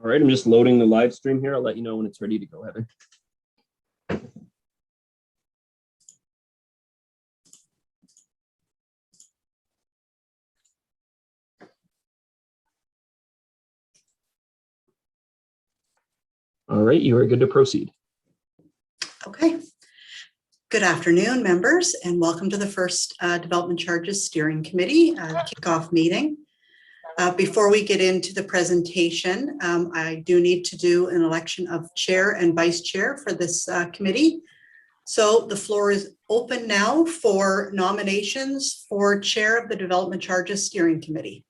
All right, I'm just loading the live stream here. I'll let you know when it's ready to go, Heather. All right, you are good to proceed. Okay. Good afternoon, members, and welcome to the first Development Charges Steering Committee kickoff meeting. Before we get into the presentation, I do need to do an election of chair and vice chair for this committee. So the floor is open now for nominations for chair of the Development Charges Steering Committee.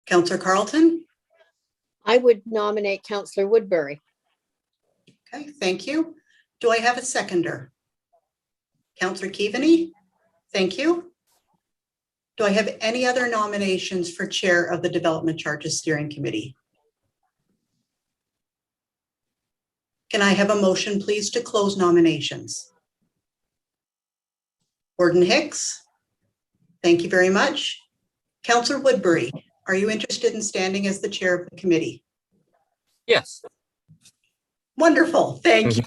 Councillor Carlton? I would nominate Councillor Woodbury. Okay, thank you. Do I have a seconder? Councillor Keaveney? Thank you. Do I have any other nominations for chair of the Development Charges Steering Committee? Can I have a motion, please, to close nominations? Gordon Hicks? Thank you very much. Councillor Woodbury, are you interested in standing as the chair of the committee? Yes. Wonderful, thank you.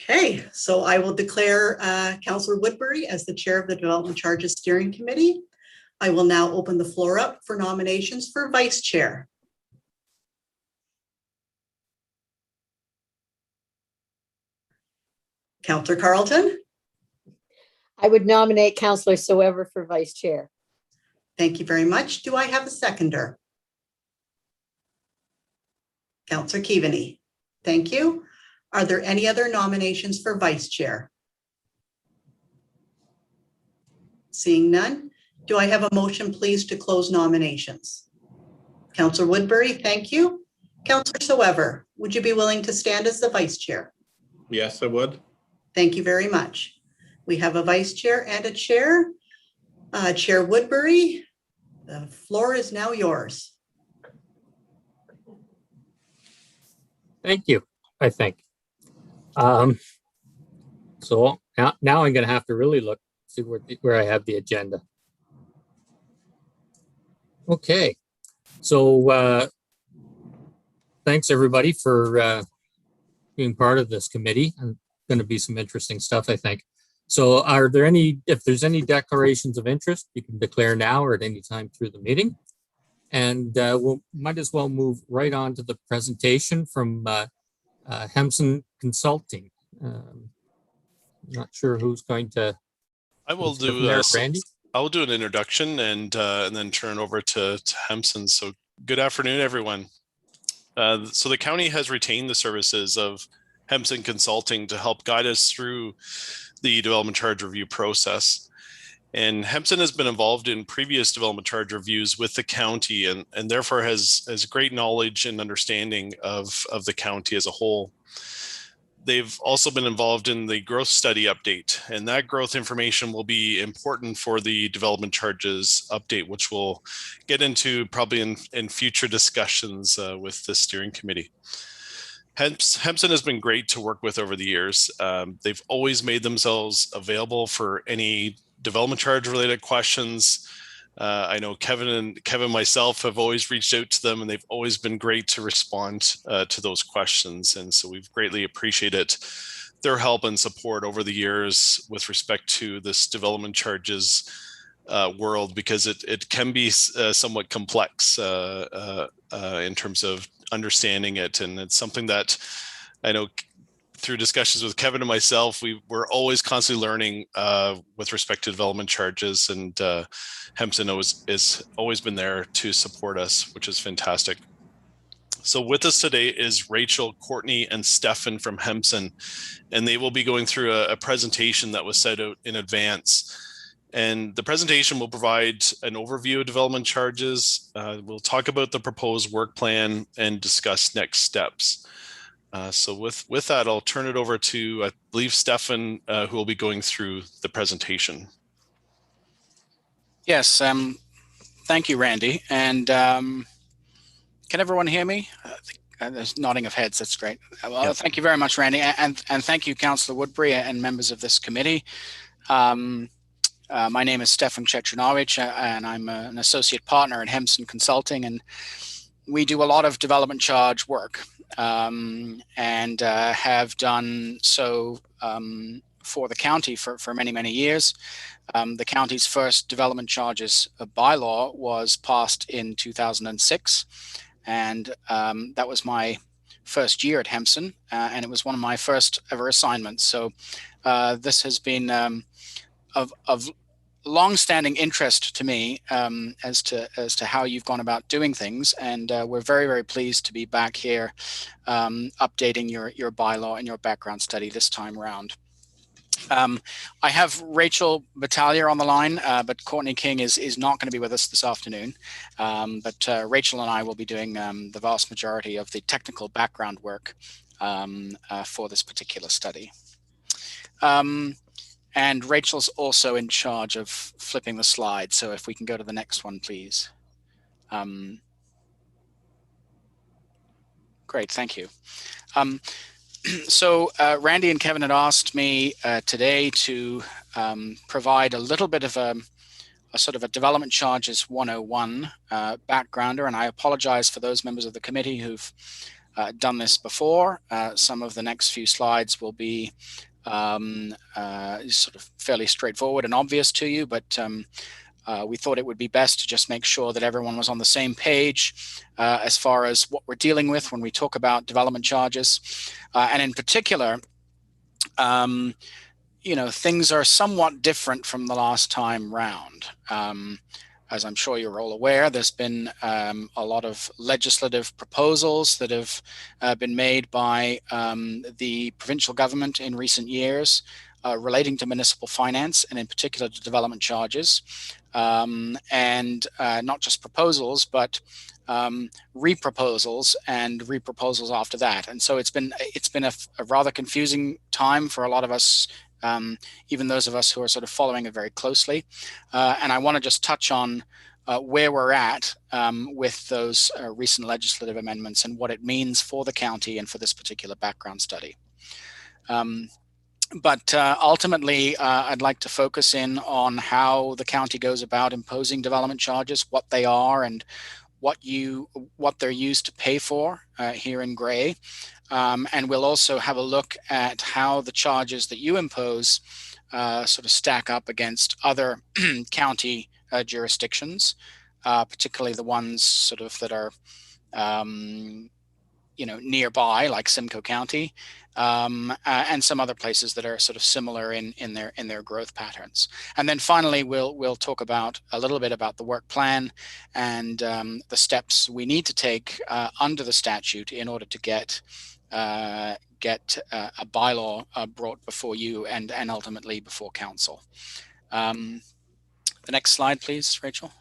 Okay, so I will declare Councillor Woodbury as the chair of the Development Charges Steering Committee. I will now open the floor up for nominations for vice chair. Councillor Carlton? I would nominate Councillor Soever for vice chair. Thank you very much. Do I have a seconder? Councillor Keaveney. Thank you. Are there any other nominations for vice chair? Seeing none, do I have a motion, please, to close nominations? Councillor Woodbury, thank you. Councillor Soever, would you be willing to stand as the vice chair? Yes, I would. Thank you very much. We have a vice chair and a chair. Chair Woodbury, the floor is now yours. Thank you, I think. So now I'm going to have to really look, see where I have the agenda. Okay, so thanks everybody for being part of this committee. And going to be some interesting stuff, I think. So are there any, if there's any declarations of interest, you can declare now or at any time through the meeting. And we'll might as well move right on to the presentation from Hempson Consulting. Not sure who's going to. I will do. Randy. I will do an introduction and then turn it over to Hempson. So good afternoon, everyone. So the county has retained the services of Hempson Consulting to help guide us through the development charge review process. And Hempson has been involved in previous development charge reviews with the county and therefore has great knowledge and understanding of the county as a whole. They've also been involved in the growth study update, and that growth information will be important for the development charges update, which we'll get into probably in future discussions with the steering committee. Hempson has been great to work with over the years. They've always made themselves available for any development charge related questions. I know Kevin and myself have always reached out to them, and they've always been great to respond to those questions. And so we've greatly appreciated their help and support over the years with respect to this development charges world, because it can be somewhat complex in terms of understanding it. And it's something that I know through discussions with Kevin and myself, we're always constantly learning with respect to development charges, and Hempson has always been there to support us, which is fantastic. So with us today is Rachel, Courtney, and Stefan from Hempson, and they will be going through a presentation that was set out in advance. And the presentation will provide an overview of development charges. We'll talk about the proposed work plan and discuss next steps. So with that, I'll turn it over to, I believe, Stefan, who will be going through the presentation. Yes, thank you, Randy. And can everyone hear me? There's nodding of heads, that's great. Well, yep. Thank you very much, Randy. And thank you, Councillor Woodbury and members of this committee. My name is Stefan Cetrinovic, and I'm an associate partner at Hempson Consulting, and we do a lot of development charge work, and have done so for the county for many, many years. The county's first development charges bylaw was passed in 2006, and that was my first year at Hempson, and it was one of my first ever assignments. So this has been of long-standing interest to me as to how you've gone about doing things, and we're very, very pleased to be back here updating your bylaw and your background study this time around. I have Rachel Battaglia on the line, but Courtney King is not going to be with us this afternoon. But Rachel and I will be doing the vast majority of the technical background work for this particular study. And Rachel's also in charge of flipping the slide. So if we can go to the next one, please. Great, thank you. So Randy and Kevin had asked me today to provide a little bit of a sort of a development charges 101 backgrounder, and I apologize for those members of the committee who've done this before. Some of the next few slides will be sort of fairly straightforward and obvious to you, but we thought it would be best to just make sure that everyone was on the same page as far as what we're dealing with when we talk about development charges. And in particular, you know, things are somewhat different from the last time round. As I'm sure you're all aware, there's been a lot of legislative proposals that have been made by the provincial government in recent years relating to municipal finance, and in particular to development charges. And not just proposals, but reproposals and reproposals after that. And so it's been a rather confusing time for a lot of us, even those of us who are sort of following it very closely. And I want to just touch on where we're at with those recent legislative amendments and what it means for the county and for this particular background study. But ultimately, I'd like to focus in on how the county goes about imposing development charges, what they are, and what they're used to pay for here in Gray. And we'll also have a look at how the charges that you impose sort of stack up against other county jurisdictions, particularly the ones sort of that are you know, nearby, like Simcoe County, and some other places that are sort of similar in their growth patterns. And then finally, we'll talk about a little bit about the work plan and the steps we need to take under the statute in order to get a bylaw brought before you and ultimately before council. The next slide, please, Rachel.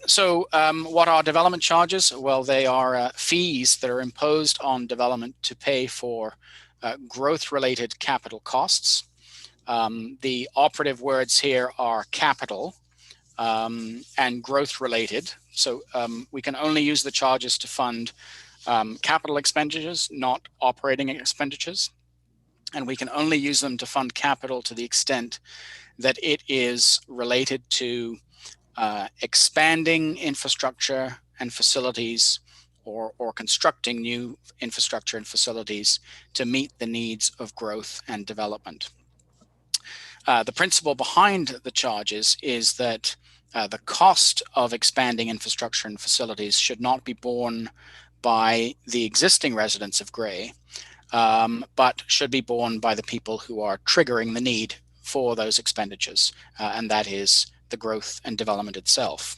So what are development charges? Well, they are fees that are imposed on development to pay for growth-related capital costs. The operative words here are capital and growth-related. So we can only use the charges to fund capital expenditures, not operating expenditures. And we can only use them to fund capital to the extent that it is related to expanding infrastructure and facilities or constructing new infrastructure and facilities to meet the needs of growth and development. The principle behind the charges is that the cost of expanding infrastructure and facilities should not be borne by the existing residents of Gray, but should be borne by the people who are triggering the need for those expenditures, and that is the growth and development itself.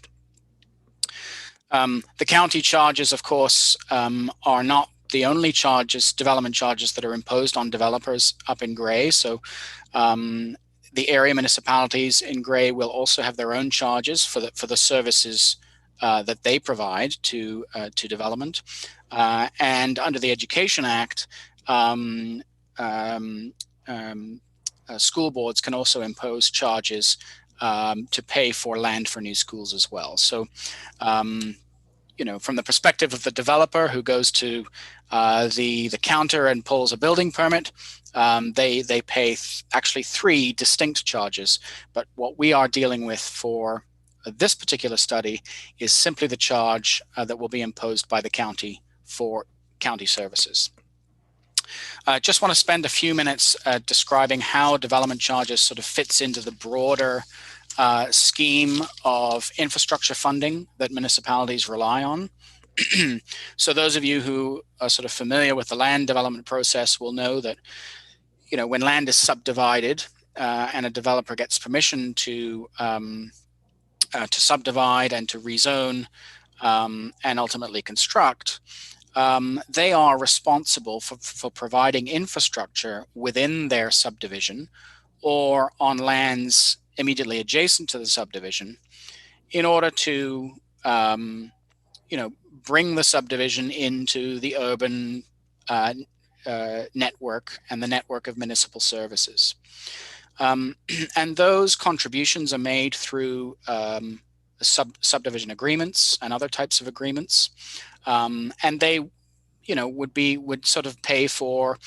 The county charges, of course, are not the only development charges that are imposed on developers up in Gray. So the area municipalities in Gray will also have their own charges for the services that they provide to development. And under the Education Act, school boards can also impose charges to pay for land for new schools as well. So from the perspective of the developer who goes to the counter and pulls a building permit, they pay actually 3 distinct charges. But what we are dealing with for this particular study is simply the charge that will be imposed by the county for county services. I just want to spend a few minutes describing how development charges sort of fits into the broader scheme of infrastructure funding that municipalities rely on. So those of you who are sort of familiar with the land development process will know that, when land is subdivided and a developer gets permission to subdivide and to rezone and ultimately construct, they are responsible for providing infrastructure within their subdivision or on lands immediately adjacent to the subdivision in order to, bring the subdivision into the urban network and the network of municipal services. And those contributions are made through subdivision agreements and other types of agreements. And they, would sort of pay for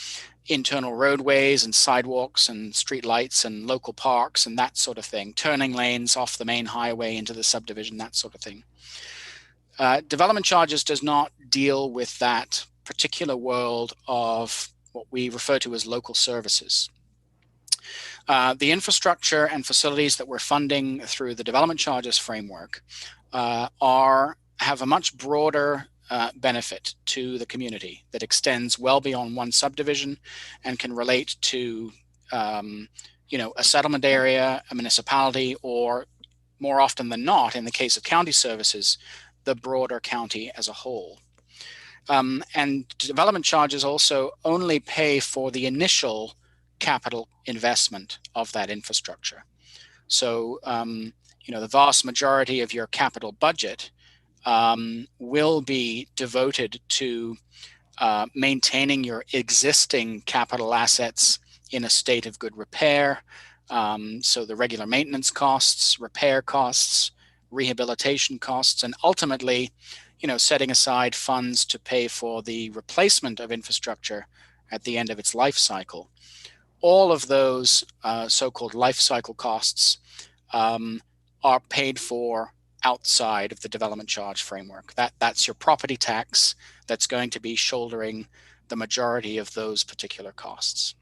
internal roadways and sidewalks and street lights and local parks and that sort of thing, turning lanes off the main highway into the subdivision, that sort of thing. Development charges does not deal with that particular world of what we refer to as local services. The infrastructure and facilities that we're funding through the development charges framework have a much broader benefit to the community that extends well beyond one subdivision and can relate to, a settlement area, a municipality, or more often than not, in the case of county services, the broader county as a whole. And development charges also only pay for the initial capital investment of that infrastructure. So, the vast majority of your capital budget will be devoted to maintaining your existing capital assets in a state of good repair. So the regular maintenance costs, repair costs, rehabilitation costs, and ultimately, setting aside funds to pay for the replacement of infrastructure at the end of its life cycle. All of those so-called life cycle costs are paid for outside of the development charge framework. That's your property tax that's going to be shouldering the majority of those particular costs.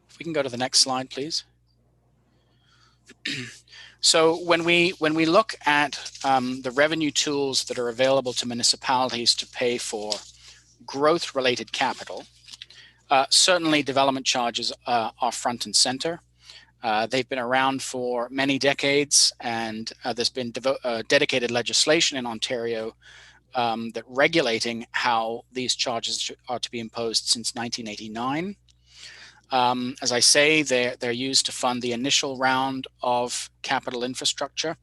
If we can go to the next slide, please. So when we look at the revenue tools that are available to municipalities to pay for growth-related capital, certainly development charges are front and center. They've been around for many decades, and there's been dedicated legislation in Ontario that regulating how these charges are to be imposed since 1989. As I say, they're used to fund the initial round of capital infrastructure,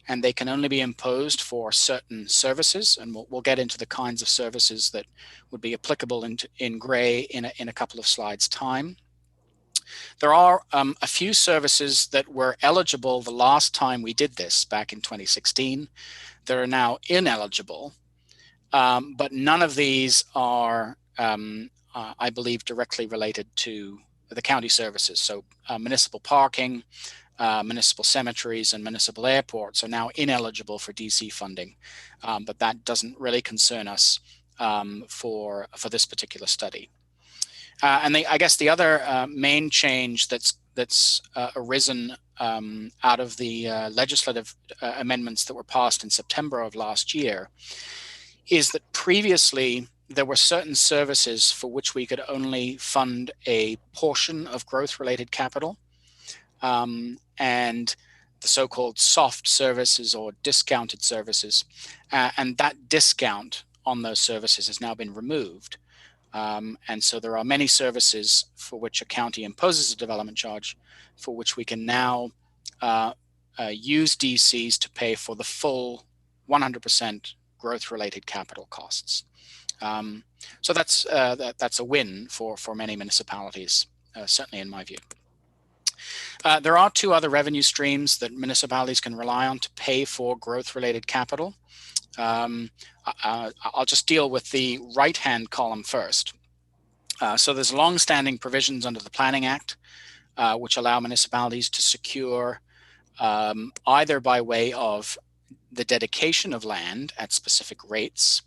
and they can only be imposed for certain services. And we'll get into the kinds of services that would be applicable in gray in a couple of slides' time. There are a few services that were eligible the last time we did this back in 2016 that are now ineligible, but none of these are, I believe, directly related to the county services. So municipal parking, municipal cemeteries, and municipal airports are now ineligible for DC funding, but that doesn't really concern us for this particular study. And I guess the other main change that's arisen out of the legislative amendments that were passed in September of last year is that previously there were certain services for which we could only fund a portion of growth-related capital, and the so-called soft services or discounted services, and that discount on those services has now been removed. And so there are many services for which a county imposes a development charge for which we can now use DCs to pay for the full 100% growth-related capital costs. So that's a win for many municipalities, certainly in my view. There are two other revenue streams that municipalities can rely on to pay for growth-related capital. I'll just deal with the right-hand column first. So there's long-standing provisions under the Planning Act, which allow municipalities to secure either by way of the dedication of land at specific rates,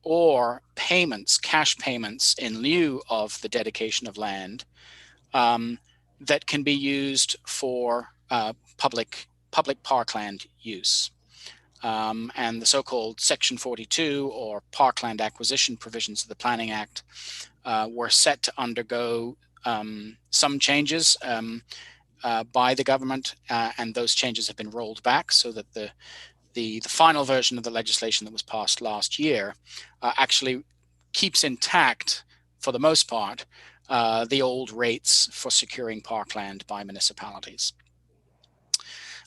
or payments, cash payments in lieu of the dedication of land, that can be used for public parkland use. And the so-called Section 42 or parkland acquisition provisions of the Planning Act were set to undergo some changes by the government, and those changes have been rolled back so that the final version of the legislation that was passed last year actually keeps intact, for the most part, the old rates for securing parkland by municipalities.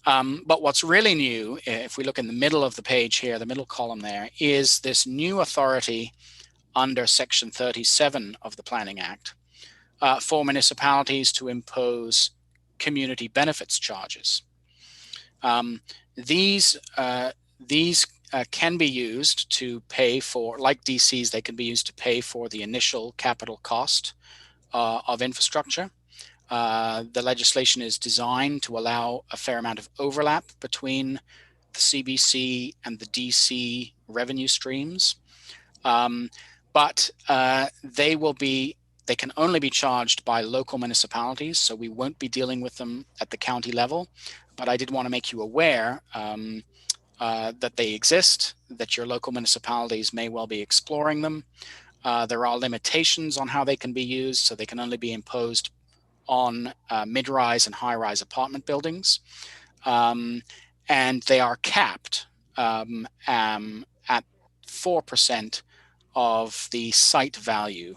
But what's really new, if we look in the middle of the page here, the middle column there, is this new authority under Section 37 of the Planning Act for municipalities to impose community benefits charges. These can be used to pay for, like DCs, they can be used to pay for the initial capital cost of infrastructure. The legislation is designed to allow a fair amount of overlap between the CBC and the DC revenue streams. But they can only be charged by local municipalities, so we won't be dealing with them at the county level. But I did want to make you aware that they exist, that your local municipalities may well be exploring them. There are limitations on how they can be used, so they can only be imposed on mid-rise and high-rise apartment buildings. And they are capped at 4% of the site value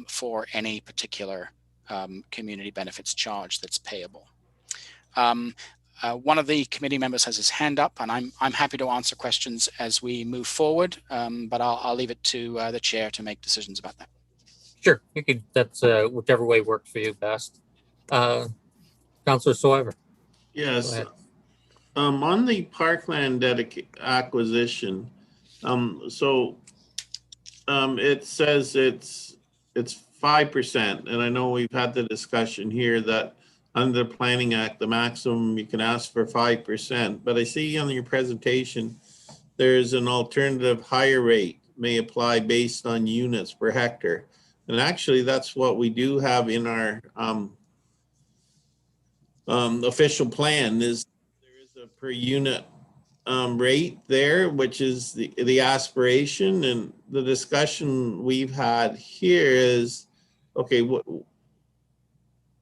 for any particular community benefits charge that's payable. One of the committee members has his hand up, and I'm happy to answer questions as we move forward, but I'll leave it to the chair to make decisions about that. Sure, you could. That's whichever way works for you best. Councillor Soever. Yes. On the parkland acquisition, it says it's 5%, and I know we've had the discussion here that under the Planning Act, the maximum you can ask for 5%. But I see on your presentation, there's an alternative higher rate may apply based on units per hectare. And actually, that's what we do have in our official plan. There is a per unit rate there, which is the aspiration. And the discussion we've had here is, okay,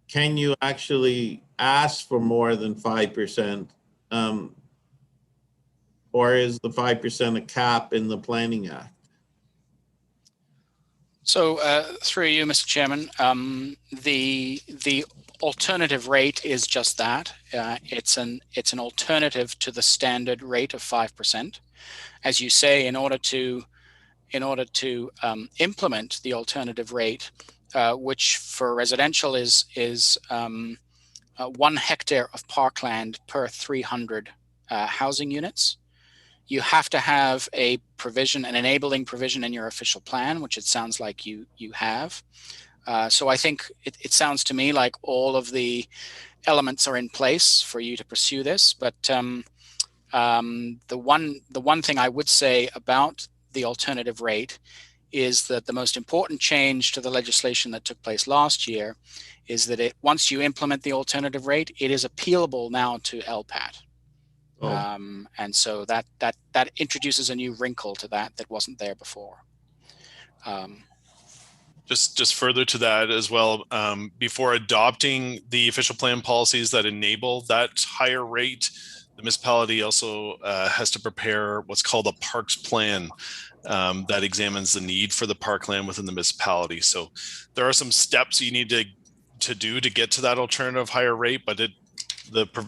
can you actually ask for more than 5%? Or is the 5% a cap in the Planning Act? So through you, Mr. Chairman, the alternative rate is just that. It's an alternative to the standard rate of 5%. As you say, in order to implement the alternative rate, which for residential is 1 hectare of parkland per 300 housing units, you have to have a provision, an enabling provision in your official plan, which it sounds like you have. So I think it sounds to me like all of the elements are in place for you to pursue this. But the one thing I would say about the alternative rate is that the most important change to the legislation that took place last year is that once you implement the alternative rate, it is appealable now to LPAT. Oh. And so that introduces a new wrinkle to that wasn't there before. Just further to that as well, before adopting the official plan policies that enable that higher rate, the municipality also has to prepare what's called a parks plan that examines the need for the parkland within the municipality. So there are some steps you need to do to get to that alternative higher rate, but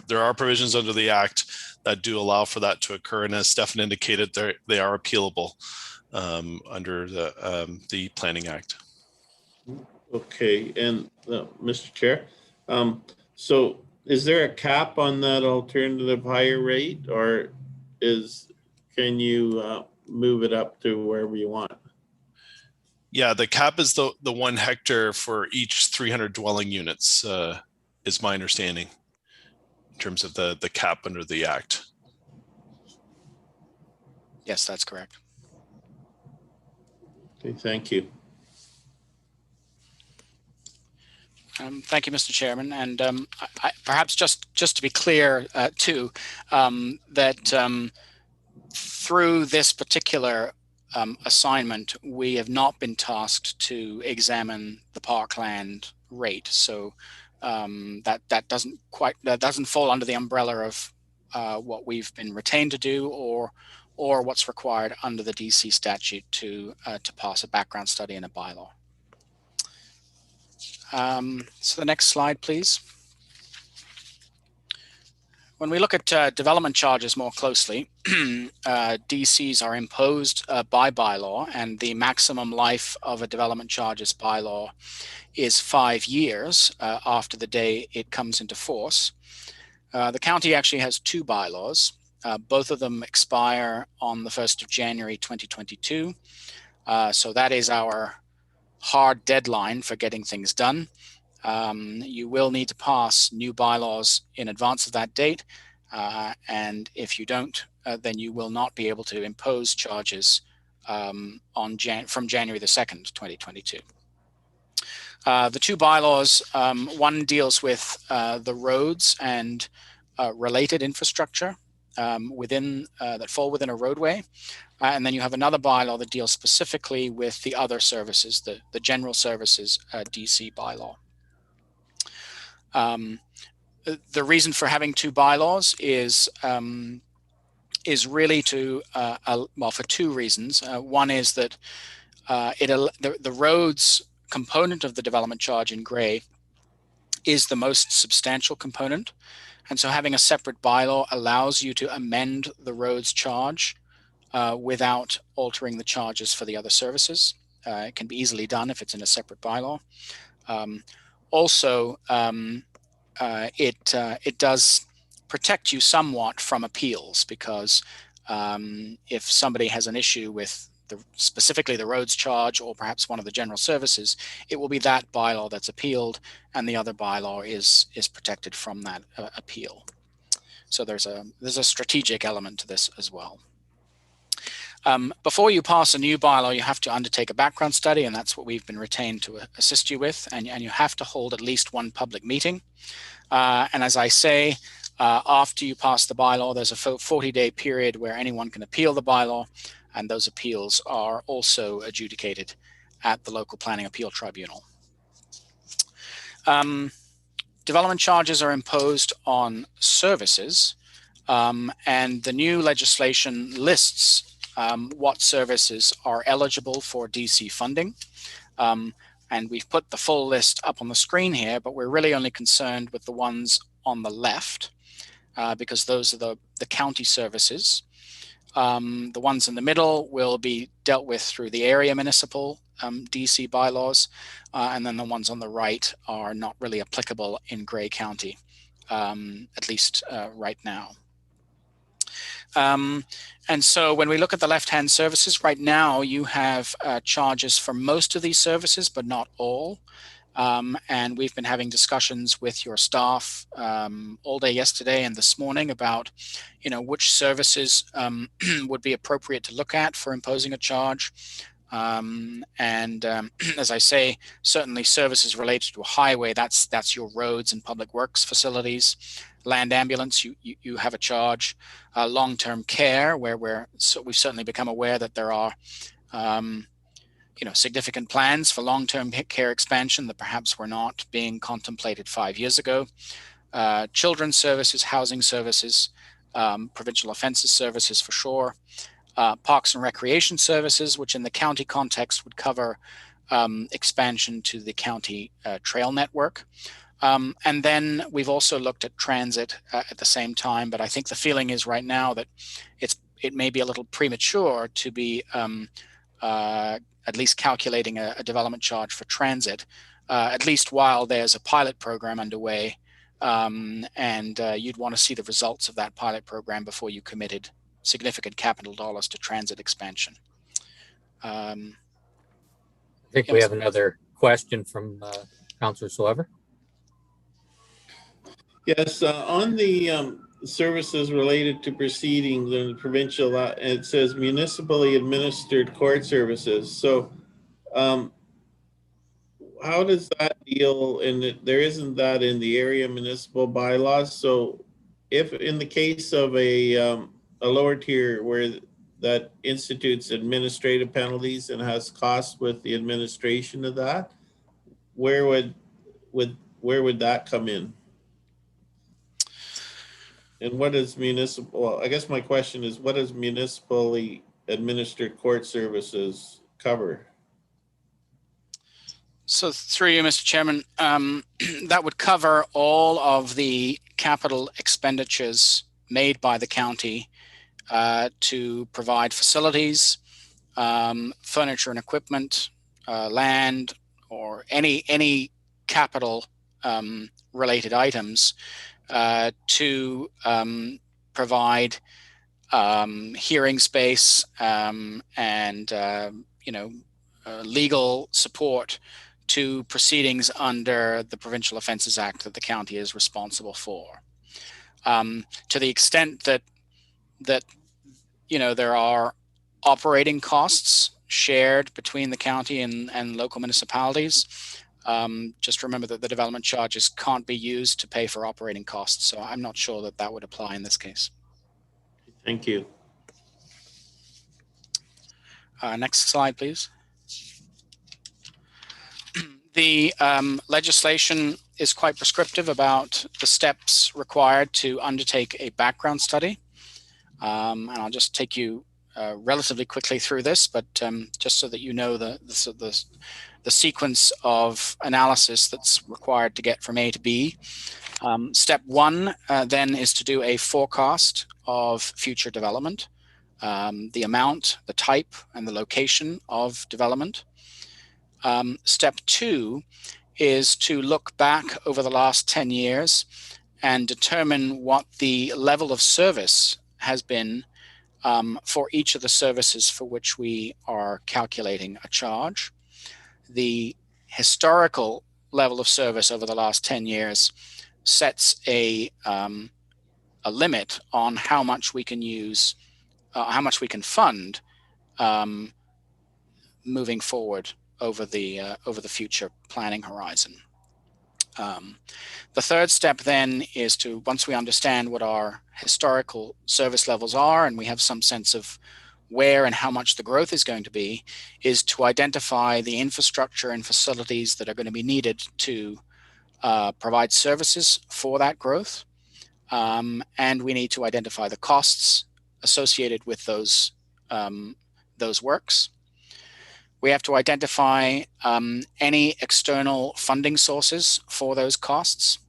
there are provisions under the Act that do allow for that to occur. And as Stefan indicated, they are appealable under the Planning Act. Okay, and Mr. Chair, so is there a cap on that alternative higher rate, or is can you move it up to wherever you want? Yeah, the cap is the 1 hectare for each 300 dwelling units, is my understanding, in terms of the cap under the act. Yes, that's correct. Okay, thank you. Thank you, Mr. Chairman. And perhaps just to be clear too, that through this particular assignment, we have not been tasked to examine the parkland rate. So that doesn't fall under the umbrella of what we've been retained to do, or what's required under the DC statute to pass a background study and a bylaw. So the next slide, please. When we look at development charges more closely, DCs are imposed by bylaw, and the maximum life of a development charges bylaw is 5 years after the day it comes into force. The county actually has 2 bylaws. Both of them expire on the 1st of January 2022. So that is our hard deadline for getting things done. You will need to pass new bylaws in advance of that date. And if you don't, then you will not be able to impose charges from January the 2nd, 2022. The 2 bylaws, one deals with the roads and related infrastructure that fall within a roadway. And then you have another bylaw that deals specifically with the other services, the general services DC bylaw. The reason for having 2 bylaws is really to, well, for 2 reasons. One is that the roads component of the development charge in gray is the most substantial component. And so having a separate bylaw allows you to amend the roads charge without altering the charges for the other services. It can be easily done if it's in a separate bylaw. Also, it does protect you somewhat from appeals, because if somebody has an issue with specifically the roads charge, or perhaps one of the general services, it will be that bylaw that's appealed, and the other bylaw is protected from that appeal. So there's a strategic element to this as well. Before you pass a new bylaw, you have to undertake a background study, and that's what we've been retained to assist you with. And you have to hold at least 1 public meeting. And as I say, after you pass the bylaw, there's a 40-day period where anyone can appeal the bylaw, and those appeals are also adjudicated at the local planning appeal tribunal. Development charges are imposed on services, and the new legislation lists what services are eligible for DC funding. And we've put the full list up on the screen here, but we're really only concerned with the ones on the left, because those are the county services. The ones in the middle will be dealt with through the area municipal DC bylaws, and then the ones on the right are not really applicable in Grey County, at least right now. And so when we look at the left-hand services, right now you have charges for most of these services, but not all. And we've been having discussions with your staff all day yesterday and this morning about, which services would be appropriate to look at for imposing a charge. As I say, certainly services related to a highway, that's your roads and public works facilities. Land ambulance, you have a charge. Long-term care, where we've certainly become aware that there are significant plans for long-term care expansion that perhaps were not being contemplated 5 years ago. Children's services, housing services, provincial offences services for sure. Parks and recreation services, which in the county context would cover expansion to the county trail network. And then we've also looked at transit at the same time, but I think the feeling is right now that it may be a little premature to be at least calculating a development charge for transit, at least while there's a pilot program underway, and you'd want to see the results of that pilot program before you committed significant capital dollars to transit expansion. I think we have another question from Councillor Soever. Yes, on the services related to proceedings in the provincial, it says municipally administered court services. So how does that deal? And there isn't that in the area municipal bylaws. So if in the case of a lower tier where that institutes administrative penalties and has costs with the administration of that, where would that come in? And what is municipal? Well, I guess my question is, what does municipally administered court services cover? So through you, Mr. Chairman, that would cover all of the capital expenditures made by the county to provide facilities, furniture and equipment, land, or any capital related items to provide hearing space and legal support to proceedings under the Provincial Offences Act that the county is responsible for. To the extent that there are operating costs shared between the county and local municipalities, just remember that the development charges can't be used to pay for operating costs. So I'm not sure that that would apply in this case. Thank you. Next slide, please. The legislation is quite prescriptive about the steps required to undertake a background study. And I'll just take you relatively quickly through this, but just so that you know the sequence of analysis that's required to get from A to B. Step one then is to do a forecast of future development, the amount, the type, and the location of development. Step two is to look back over the last 10 years and determine what the level of service has been for each of the services for which we are calculating a charge. The historical level of service over the last 10 years sets a limit on how much we can use, how much we can fund moving forward over the future planning horizon. The third step then is to, once we understand what our historical service levels are and we have some sense of where and how much the growth is going to be, is to identify the infrastructure and facilities that are going to be needed to provide services for that growth. And we need to identify the costs associated with those works. We have to identify any external funding sources for those costs.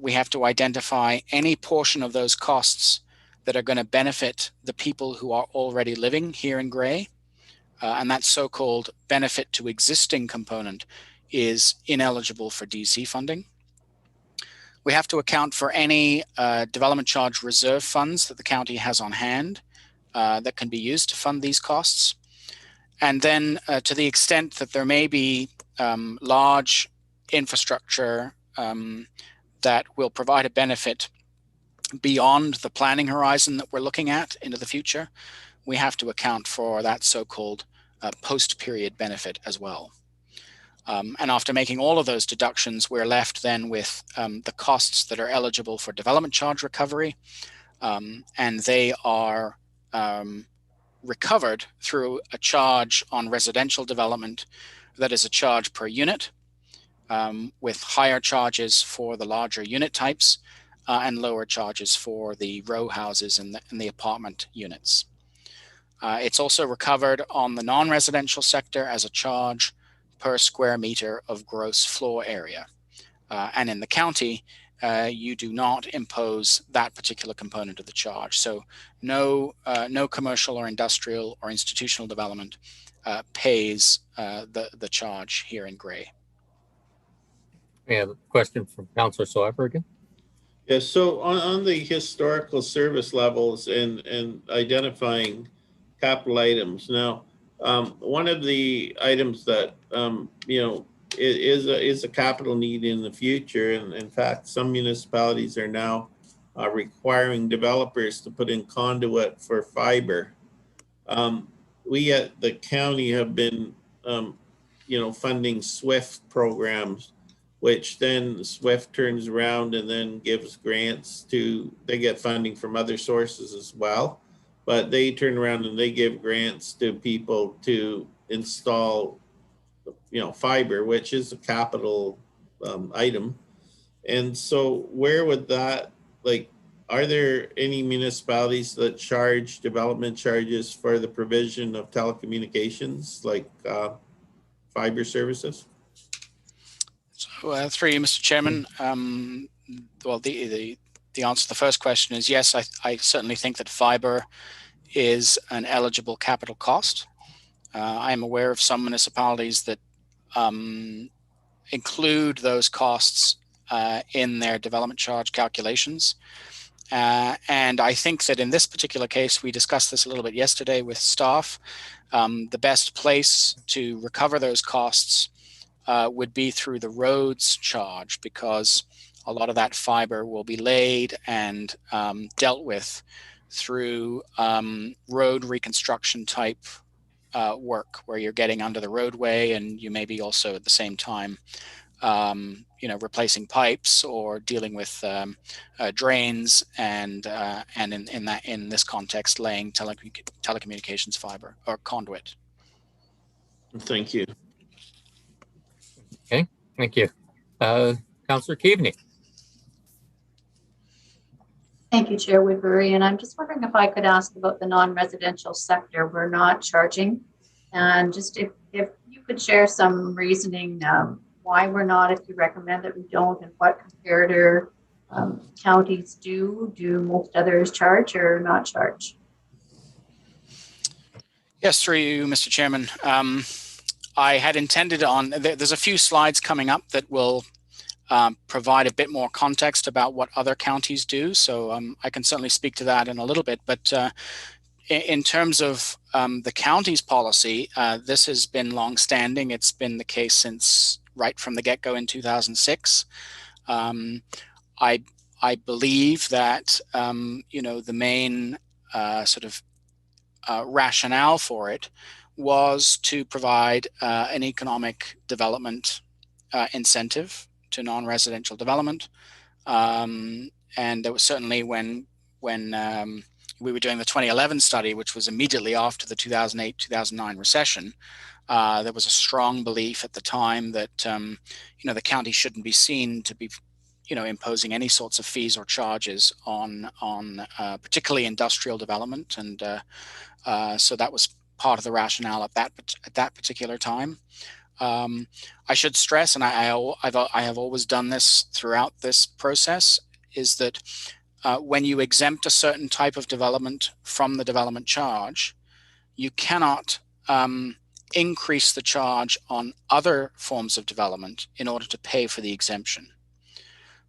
We have to identify any portion of those costs that are going to benefit the people who are already living here in Gray. And that so-called benefit to existing component is ineligible for DC funding. We have to account for any development charge reserve funds that the county has on hand that can be used to fund these costs. And then to the extent that there may be large infrastructure that will provide a benefit beyond the planning horizon that we're looking at into the future, we have to account for that so-called post-period benefit as well. And after making all of those deductions, we're left then with the costs that are eligible for development charge recovery. And they are recovered through a charge on residential development that is a charge per unit, with higher charges for the larger unit types and lower charges for the row houses and the apartment units. It's also recovered on the non-residential sector as a charge per square meter of gross floor area. And in the county, you do not impose that particular component of the charge. So no commercial or industrial or institutional development pays the charge here in Gray. We have a question from Councillor Soever again. Yeah, so on the historical service levels and identifying capital items. Now, one of the items that, is a capital need in the future. And in fact, some municipalities are now requiring developers to put in conduit for fiber. We at the county have been, funding SWIFT programs, which then SWIFT turns around and then gives grants to, they get funding from other sources as well, but they turn around and they give grants to people to install, fiber, which is a capital item. And so where would that, like, are there any municipalities that charge development charges for the provision of telecommunications, like fiber services? So, through you, Mr. Chairman, well, the answer to the first question is yes. I certainly think that fiber is an eligible capital cost. I am aware of some municipalities that include those costs in their development charge calculations. And I think that in this particular case, we discussed this a little bit yesterday with staff. The best place to recover those costs would be through the roads charge, because a lot of that fiber will be laid and dealt with through road reconstruction type work, where you're getting under the roadway and you may be also at the same time replacing pipes or dealing with drains and in this context laying telecommunications fiber or conduit. Thank you. Okay, thank you. Councillor Keaveney. Thank you, Chair Woodbury. And I'm just wondering if I could ask about the non-residential sector. We're not charging. And just if you could share some reasoning why we're not, if you recommend that we don't, and what comparator counties do most others charge or not charge? Yes, through you, Mr. Chairman. I had intended on, there's a few slides coming up that will provide a bit more context about what other counties do. So I can certainly speak to that in a little bit. But in terms of the county's policy, this has been long-standing. It's been the case since right from the get-go in 2006. I believe that the main rationale for it was to provide an economic development incentive to non-residential development. And there was certainly when we were doing the 2011 study, which was immediately after the 2008-2009 recession, there was a strong belief at the time that the county shouldn't be seen to be imposing any sorts of fees or charges on particularly industrial development, and so that was part of the rationale at that particular time. I should stress, and I have always done this throughout this process, is that when you exempt a certain type of development from the development charge, you cannot increase the charge on other forms of development in order to pay for the exemption.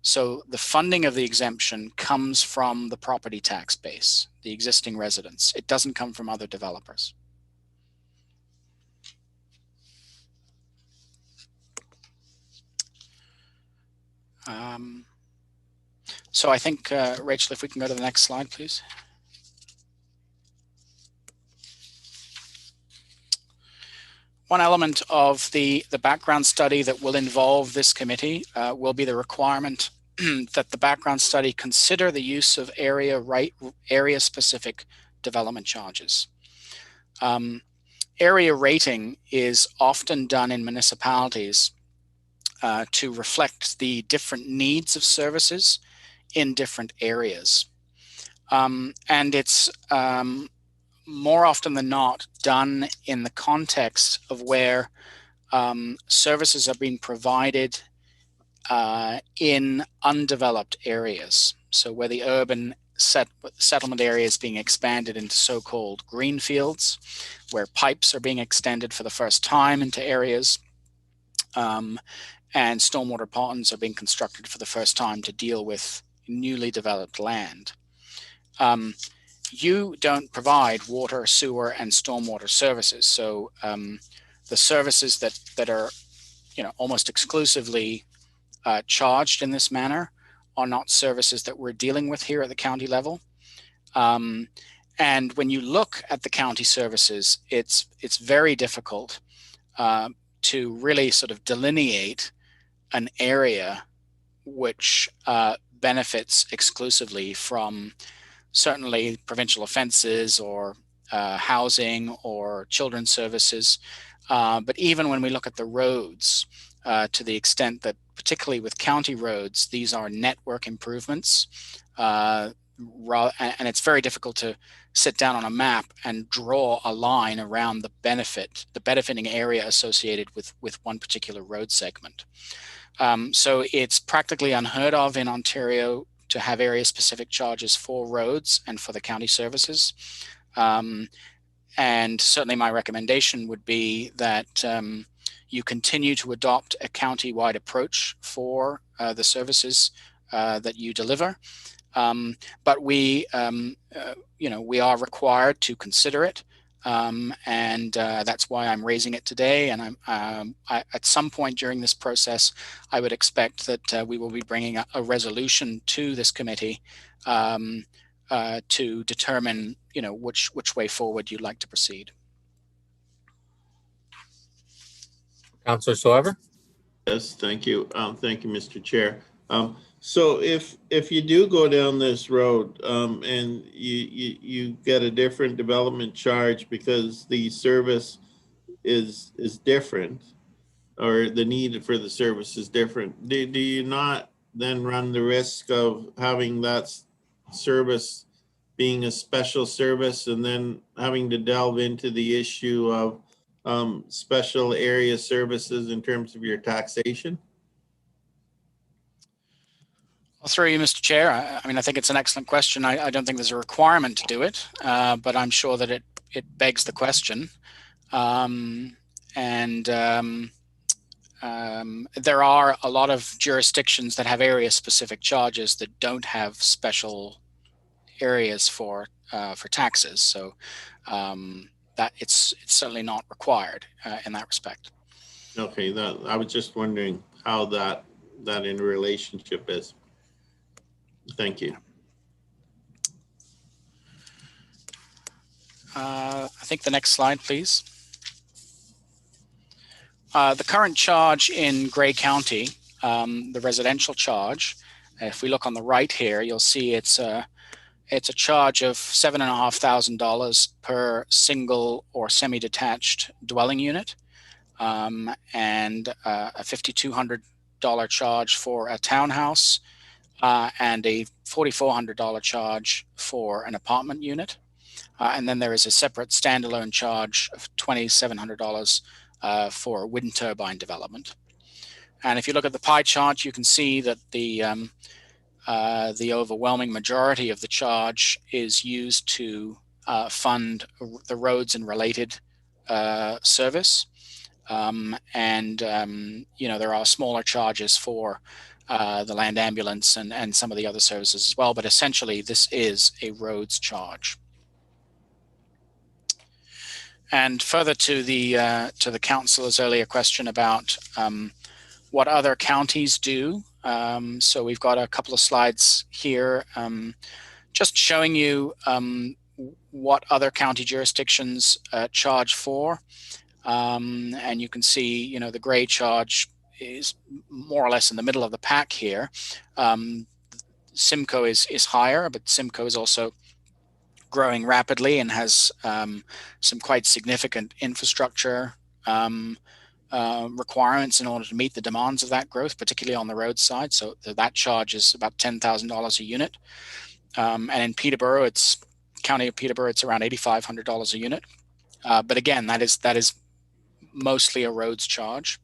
So the funding of the exemption comes from the property tax base, the existing residents. It doesn't come from other developers. So I think, Rachel, if we can go to the next slide, please. One element of the background study that will involve this committee will be the requirement that the background study consider the use of area-specific development charges. Area rating is often done in municipalities to reflect the different needs of services in different areas. And it's more often than not done in the context of where services are being provided in undeveloped areas. So where the urban settlement area is being expanded into so-called greenfields, where pipes are being extended for the first time into areas, and stormwater ponds are being constructed for the first time to deal with newly developed land. You don't provide water, sewer, and stormwater services. So the services that are, almost exclusively charged in this manner are not services that we're dealing with here at the county level. And when you look at the county services, it's very difficult to really sort of delineate an area which benefits exclusively from certainly provincial offenses or housing or children's services. But even when we look at the roads, to the extent that particularly with county roads, these are network improvements. And it's very difficult to sit down on a map and draw a line around the benefiting area associated with one particular road segment. So it's practically unheard of in Ontario to have area-specific charges for roads and for the county services. And certainly my recommendation would be that you continue to adopt a county-wide approach for the services that you deliver. But we are required to consider it. And that's why I'm raising it today. And at some point during this process, I would expect that we will be bringing a resolution to this committee to determine, which way forward you'd like to proceed. Councillor Soever? Yes, thank you. Thank you, Mr. Chair. So if you do go down this road and you get a different development charge because the service is different, or the need for the service is different, do you not then run the risk of having that service being a special service and then having to delve into the issue of special area services in terms of your taxation? Well, through you, Mr. Chair. I think it's an excellent question. I don't think there's a requirement to do it, but I'm sure that it begs the question. There are a lot of jurisdictions that have area-specific charges that don't have special areas for taxes. So that it's certainly not required in that respect. Okay, I was just wondering how that in relationship is. Thank you. I think the next slide, please. The current charge in Grey County, the residential charge, if we look on the right here, you'll see it's a charge of $7,500 per single or semi-detached dwelling unit, and a $5,200 charge for a townhouse, and a $4,400 charge for an apartment unit. And then there is a separate standalone charge of $2,700 for wind turbine development. And if you look at the pie chart, you can see that the overwhelming majority of the charge is used to fund the roads and related service. There are smaller charges for the land ambulance and some of the other services as well, but essentially this is a roads charge. And further to the councillor's earlier question about what other counties do. So we've got a couple of slides here just showing you what other county jurisdictions charge for. And you can see, the Grey charge is more or less in the middle of the pack here. Simcoe is higher, but Simcoe is also growing rapidly and has some quite significant infrastructure requirements in order to meet the demands of that growth, particularly on the road side. So that charge is about $10,000 a unit. And in Peterborough, County of Peterborough, it's around $8,500 a unit. But again, that is mostly a roads charge.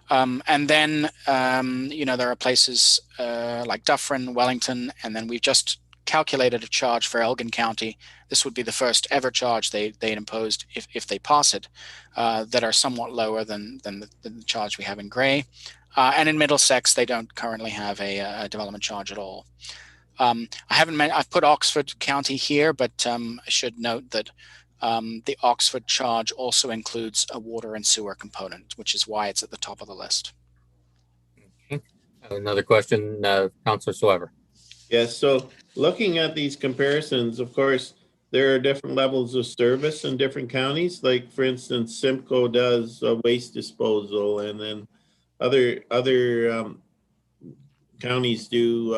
And then, there are places like Dufferin, Wellington, and then we've just calculated a charge for Elgin County. This would be the first ever charge they imposed if they pass it, that are somewhat lower than the charge we have in Grey. And in Middlesex, they don't currently have a development charge at all. I've put Oxford County here, but I should note that the Oxford charge also includes a water and sewer component, which is why it's at the top of the list. Another question, Councillor Swever. Yes, so looking at these comparisons, of course, there are different levels of service in different counties. Like, for instance, Simcoe does waste disposal, and then other counties do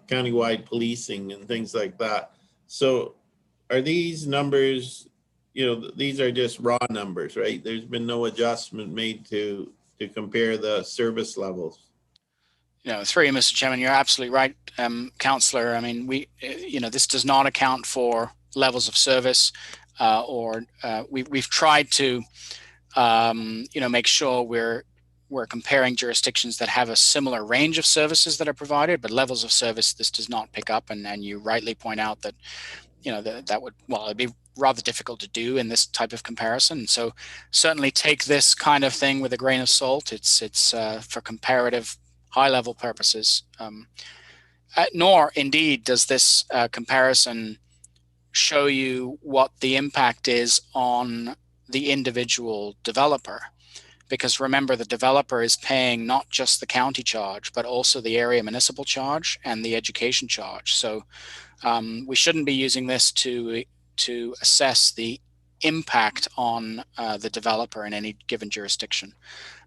countywide policing and things like that. So are these numbers, these are just raw numbers, right? There's been no adjustment made to compare the service levels. Through you, Mr. Chairman, you're absolutely right, Councillor. I mean, this does not account for levels of service, we've tried to, make sure we're comparing jurisdictions that have a similar range of services that are provided, but levels of service this does not pick up. And you rightly point out that, that would, it'd be rather difficult to do in this type of comparison. So certainly take this kind of thing with a grain of salt. It's for comparative high-level purposes. Nor indeed does this comparison show you what the impact is on the individual developer. Because remember, the developer is paying not just the county charge, but also the area municipal charge and the education charge. So we shouldn't be using this to assess the impact on the developer in any given jurisdiction.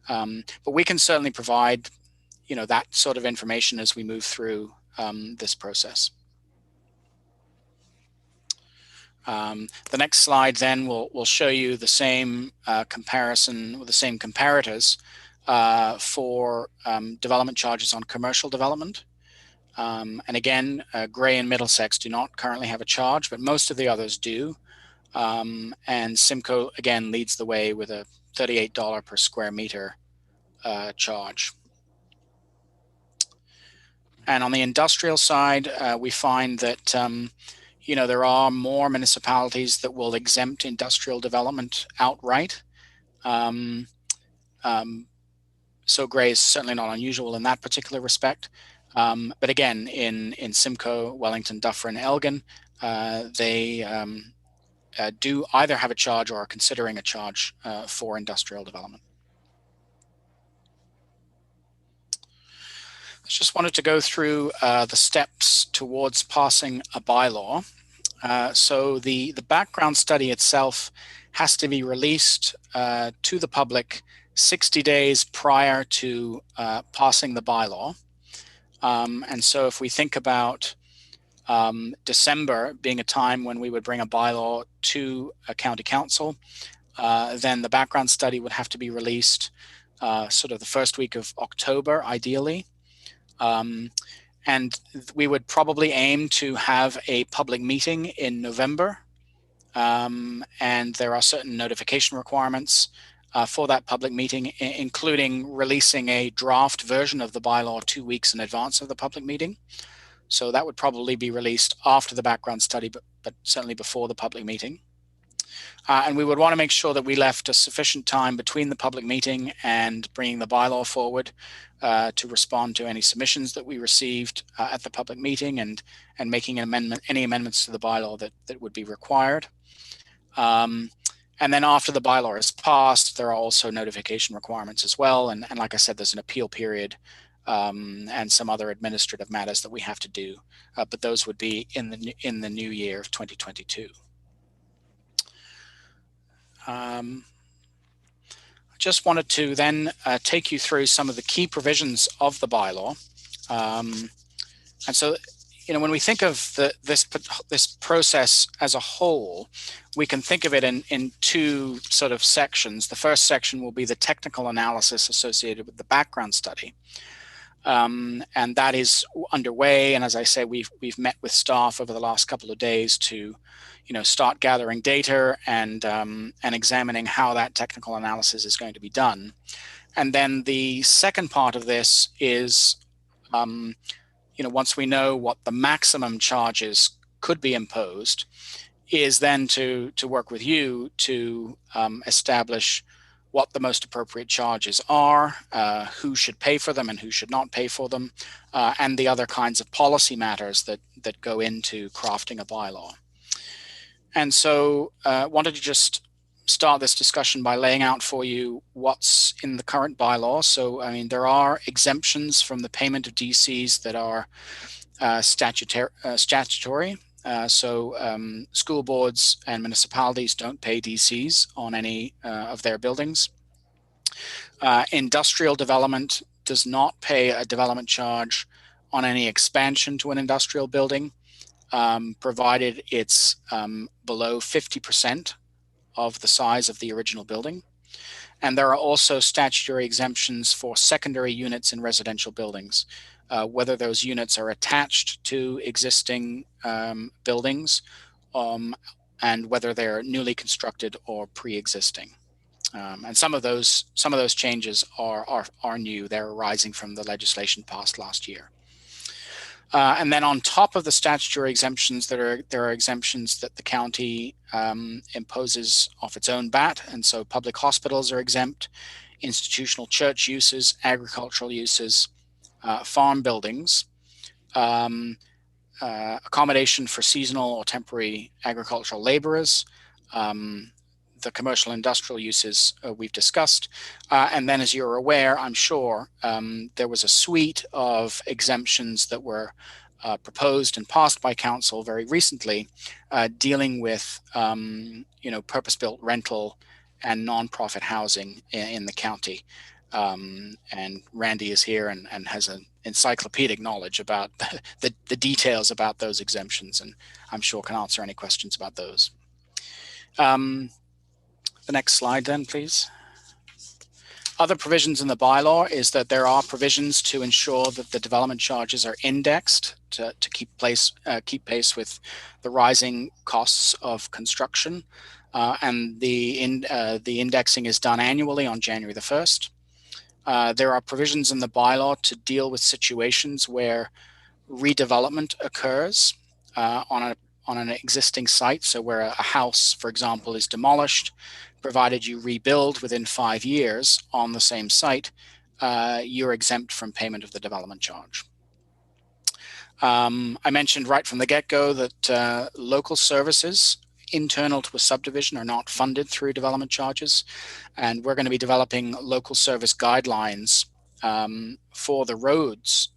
But we can certainly provide that sort of information as we move through this process. The next slide then will show you the same comparison with the same comparators for development charges on commercial development. And again, Grey and Middlesex do not currently have a charge, but most of the others do. And Simcoe again leads the way with a $38 per square meter charge. And on the industrial side, we find that there are more municipalities that will exempt industrial development outright. So Grey is certainly not unusual in that particular respect. But again, in Simcoe, Wellington, Dufferin, Elgin, they do either have a charge or are considering a charge for industrial development. I just wanted to go through the steps towards passing a bylaw. So the background study itself has to be released to the public 60 days prior to passing the bylaw. And so if we think about December being a time when we would bring a bylaw to a county council, then the background study would have to be released sort of the first week of October, ideally. And we would probably aim to have a public meeting in November. And there are certain notification requirements for that public meeting, including releasing a draft version of the bylaw 2 weeks in advance of the public meeting. So that would probably be released after the background study, but certainly before the public meeting. And we would want to make sure that we left a sufficient time between the public meeting and bringing the bylaw forward to respond to any submissions that we received at the public meeting and making any amendments to the bylaw that would be required. And then after the bylaw is passed, there are also notification requirements as well. And like I said, there's an appeal period and some other administrative matters that we have to do. But those would be in the new year of 2022. I just wanted to then take you through some of the key provisions of the bylaw. And so, when we think of this process as a whole, we can think of it in two sort of sections. The first section will be the technical analysis associated with the background study. And that is underway. And as I say, we've met with staff over the last couple of days to start gathering data and examining how that technical analysis is going to be done. And then the second part of this is, once we know what the maximum charges could be imposed, is then to work with you to establish what the most appropriate charges are, who should pay for them and who should not pay for them, and the other kinds of policy matters that go into crafting a bylaw. And so wanted to just start this discussion by laying out for you what's in the current bylaw. So, I mean, there are exemptions from the payment of DCs that are statutory. School boards and municipalities don't pay DCs on any of their buildings. Industrial development does not pay a development charge on any expansion to an industrial building, provided it's below 50% of the size of the original building. And there are also statutory exemptions for secondary units in residential buildings, whether those units are attached to existing buildings and whether they're newly constructed or pre-existing. And some of those changes are new. They're arising from the legislation passed last year. And then on top of the statutory exemptions, there are exemptions that the county imposes off its own bat. And so public hospitals are exempt, institutional church uses, agricultural uses, farm buildings, accommodation for seasonal or temporary agricultural laborers, the commercial industrial uses we've discussed. And then, as you're aware, I'm sure, there was a suite of exemptions that were proposed and passed by council very recently, dealing with purpose-built rental and nonprofit housing in the county. And Randy is here and has an encyclopedic knowledge about the details about those exemptions, and I'm sure can answer any questions about those. The next slide then, please. Other provisions in the bylaw is that there are provisions to ensure that the development charges are indexed to keep pace with the rising costs of construction. And the indexing is done annually on January the 1st. There are provisions in the bylaw to deal with situations where redevelopment occurs on an existing site. So where a house, for example, is demolished, provided you rebuild within 5 years on the same site, you're exempt from payment of the development charge. I mentioned right from the get-go that local services internal to a subdivision are not funded through development charges, and we're going to be developing local service guidelines for the roads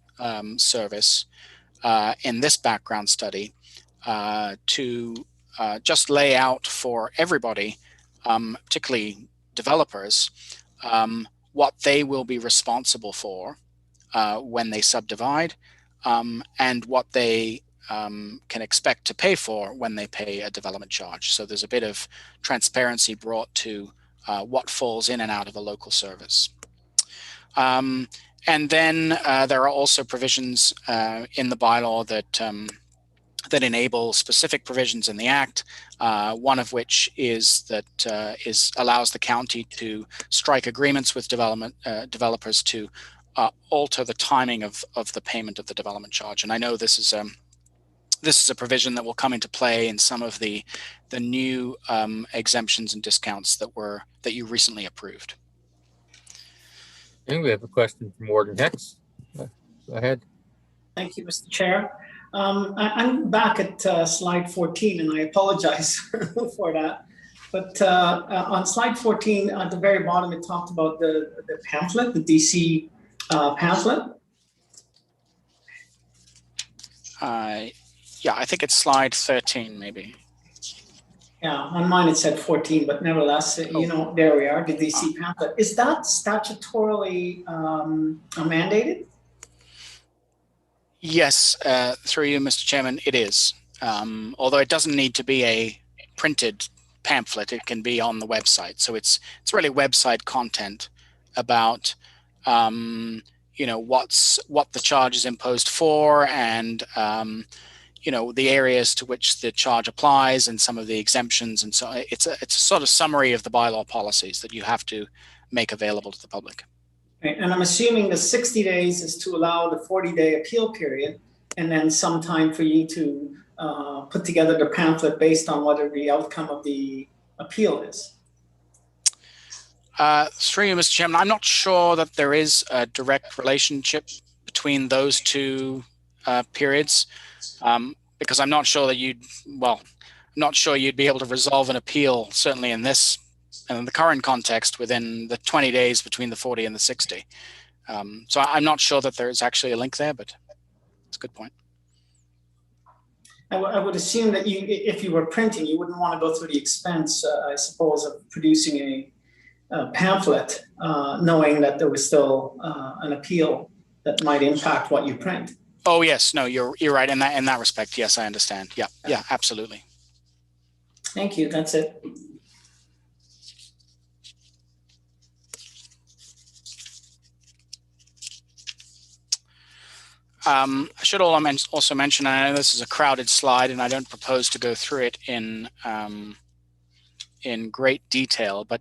service in this background study to just lay out for everybody, particularly developers, what they will be responsible for when they subdivide, and what they can expect to pay for when they pay a development charge. So there's a bit of transparency brought to what falls in and out of a local service. And then there are also provisions in the bylaw that enable specific provisions in the Act, one of which is that allows the county to strike agreements with developers to alter the timing of the payment of the development charge. And I know this is a provision that will come into play in some of the new exemptions and discounts that you recently approved. And we have a question from Warden Hicks. Go ahead. Thank you, Mr. Chair. I'm back at slide 14, and I apologize for that. But on slide 14, at the very bottom, it talked about the pamphlet, the DC pamphlet. Yeah, I think it's slide 13, maybe. Yeah, on mine it said 14, but nevertheless, you know, there we are, the DC pamphlet. Is that statutorily mandated? Yes, through you, Mr. Chairman, it is. Although it doesn't need to be a printed pamphlet, it can be on the website. So it's really website content about what the charge is imposed for, and the areas to which the charge applies and some of the exemptions. And so it's a sort of summary of the bylaw policies that you have to make available to the public. Right. And I'm assuming the 60 days is to allow the 40-day appeal period, and then some time for you to put together the pamphlet based on whatever the outcome of the appeal is. Through you, Mr. Chairman, I'm not sure that there is a direct relationship between those two periods, because I'm not sure that not sure you'd be able to resolve an appeal, certainly in the current context, within the 20 days between the 40 and the 60. So I'm not sure that there's actually a link there, but it's a good point. I would assume that if you were printing, you wouldn't want to go through the expense, I suppose, of producing a pamphlet, knowing that there was still an appeal that might impact what you print. Oh yes, no, you're right in that respect. Yes, I understand. Yeah, absolutely. Thank you. That's it. I should also mention, I know this is a crowded slide, and I don't propose to go through it in great detail, but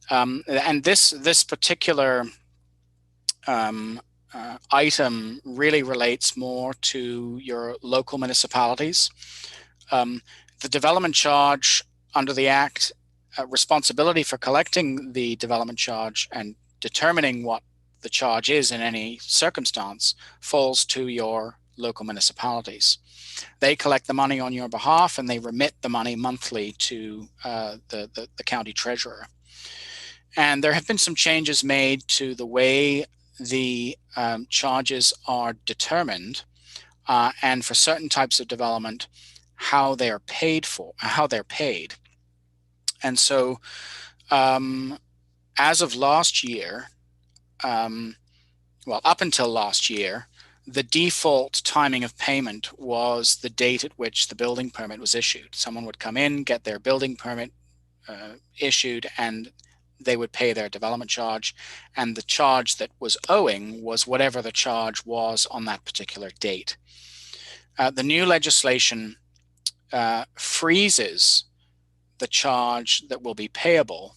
and this particular item really relates more to your local municipalities. The development charge under the Act, responsibility for collecting the development charge and determining what the charge is in any circumstance falls to your local municipalities. They collect the money on your behalf, and they remit the money monthly to the county treasurer. And there have been some changes made to the way the charges are determined, and for certain types of development, how they're paid. And so as of last year, up until last year, the default timing of payment was the date at which the building permit was issued. Someone would come in, get their building permit issued, and they would pay their development charge. And the charge that was owing was whatever the charge was on that particular date. The new legislation freezes the charge that will be payable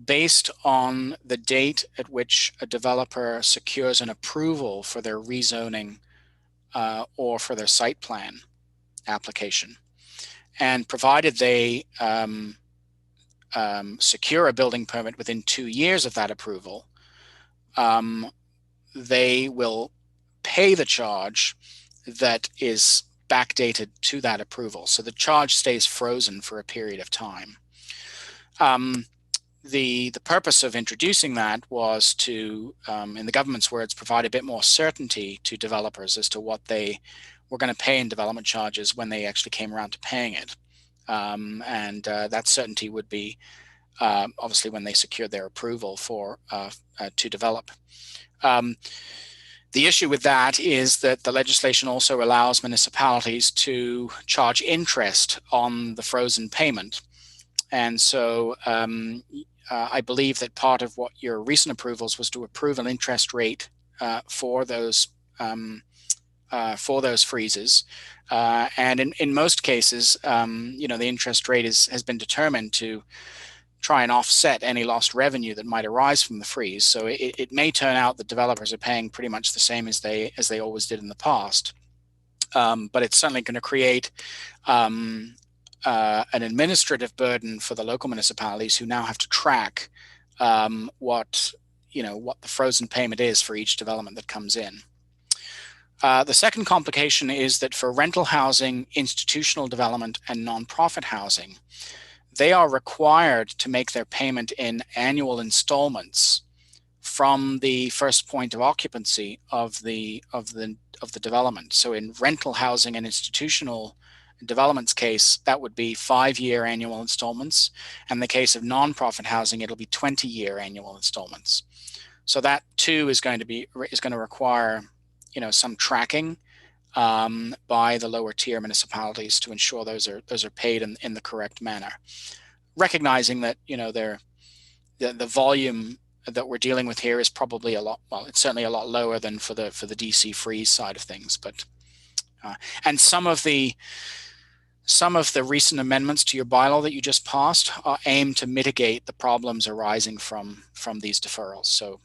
based on the date at which a developer secures an approval for their rezoning or for their site plan application. And provided they secure a building permit within 2 years of that approval, they will pay the charge that is backdated to that approval. So the charge stays frozen for a period of time. The purpose of introducing that was to, in the government's words, provide a bit more certainty to developers as to what they were going to pay in development charges when they actually came around to paying it. And that certainty would be obviously when they secured their approval to develop. The issue with that is that the legislation also allows municipalities to charge interest on the frozen payment. And so I believe that part of what your recent approvals was to approve an interest rate for those freezes. And in most cases, the interest rate has been determined to try and offset any lost revenue that might arise from the freeze. So it may turn out that developers are paying pretty much the same as they always did in the past. But it's certainly going to create an administrative burden for the local municipalities who now have to track what the frozen payment is for each development that comes in. The second complication is that for rental housing, institutional development, and nonprofit housing, they are required to make their payment in annual installments from the first point of occupancy of the development. So in rental housing and institutional development's case, that would be 5-year annual installments. And in the case of nonprofit housing, it'll be 20-year annual installments. So that too is going to require some tracking by the lower tier municipalities to ensure those are paid in the correct manner, recognizing that the volume that we're dealing with here is probably it's certainly a lot lower than for the DC freeze side of things. But and some of the recent amendments to your bylaw that you just passed are aimed to mitigate the problems arising from these deferrals. So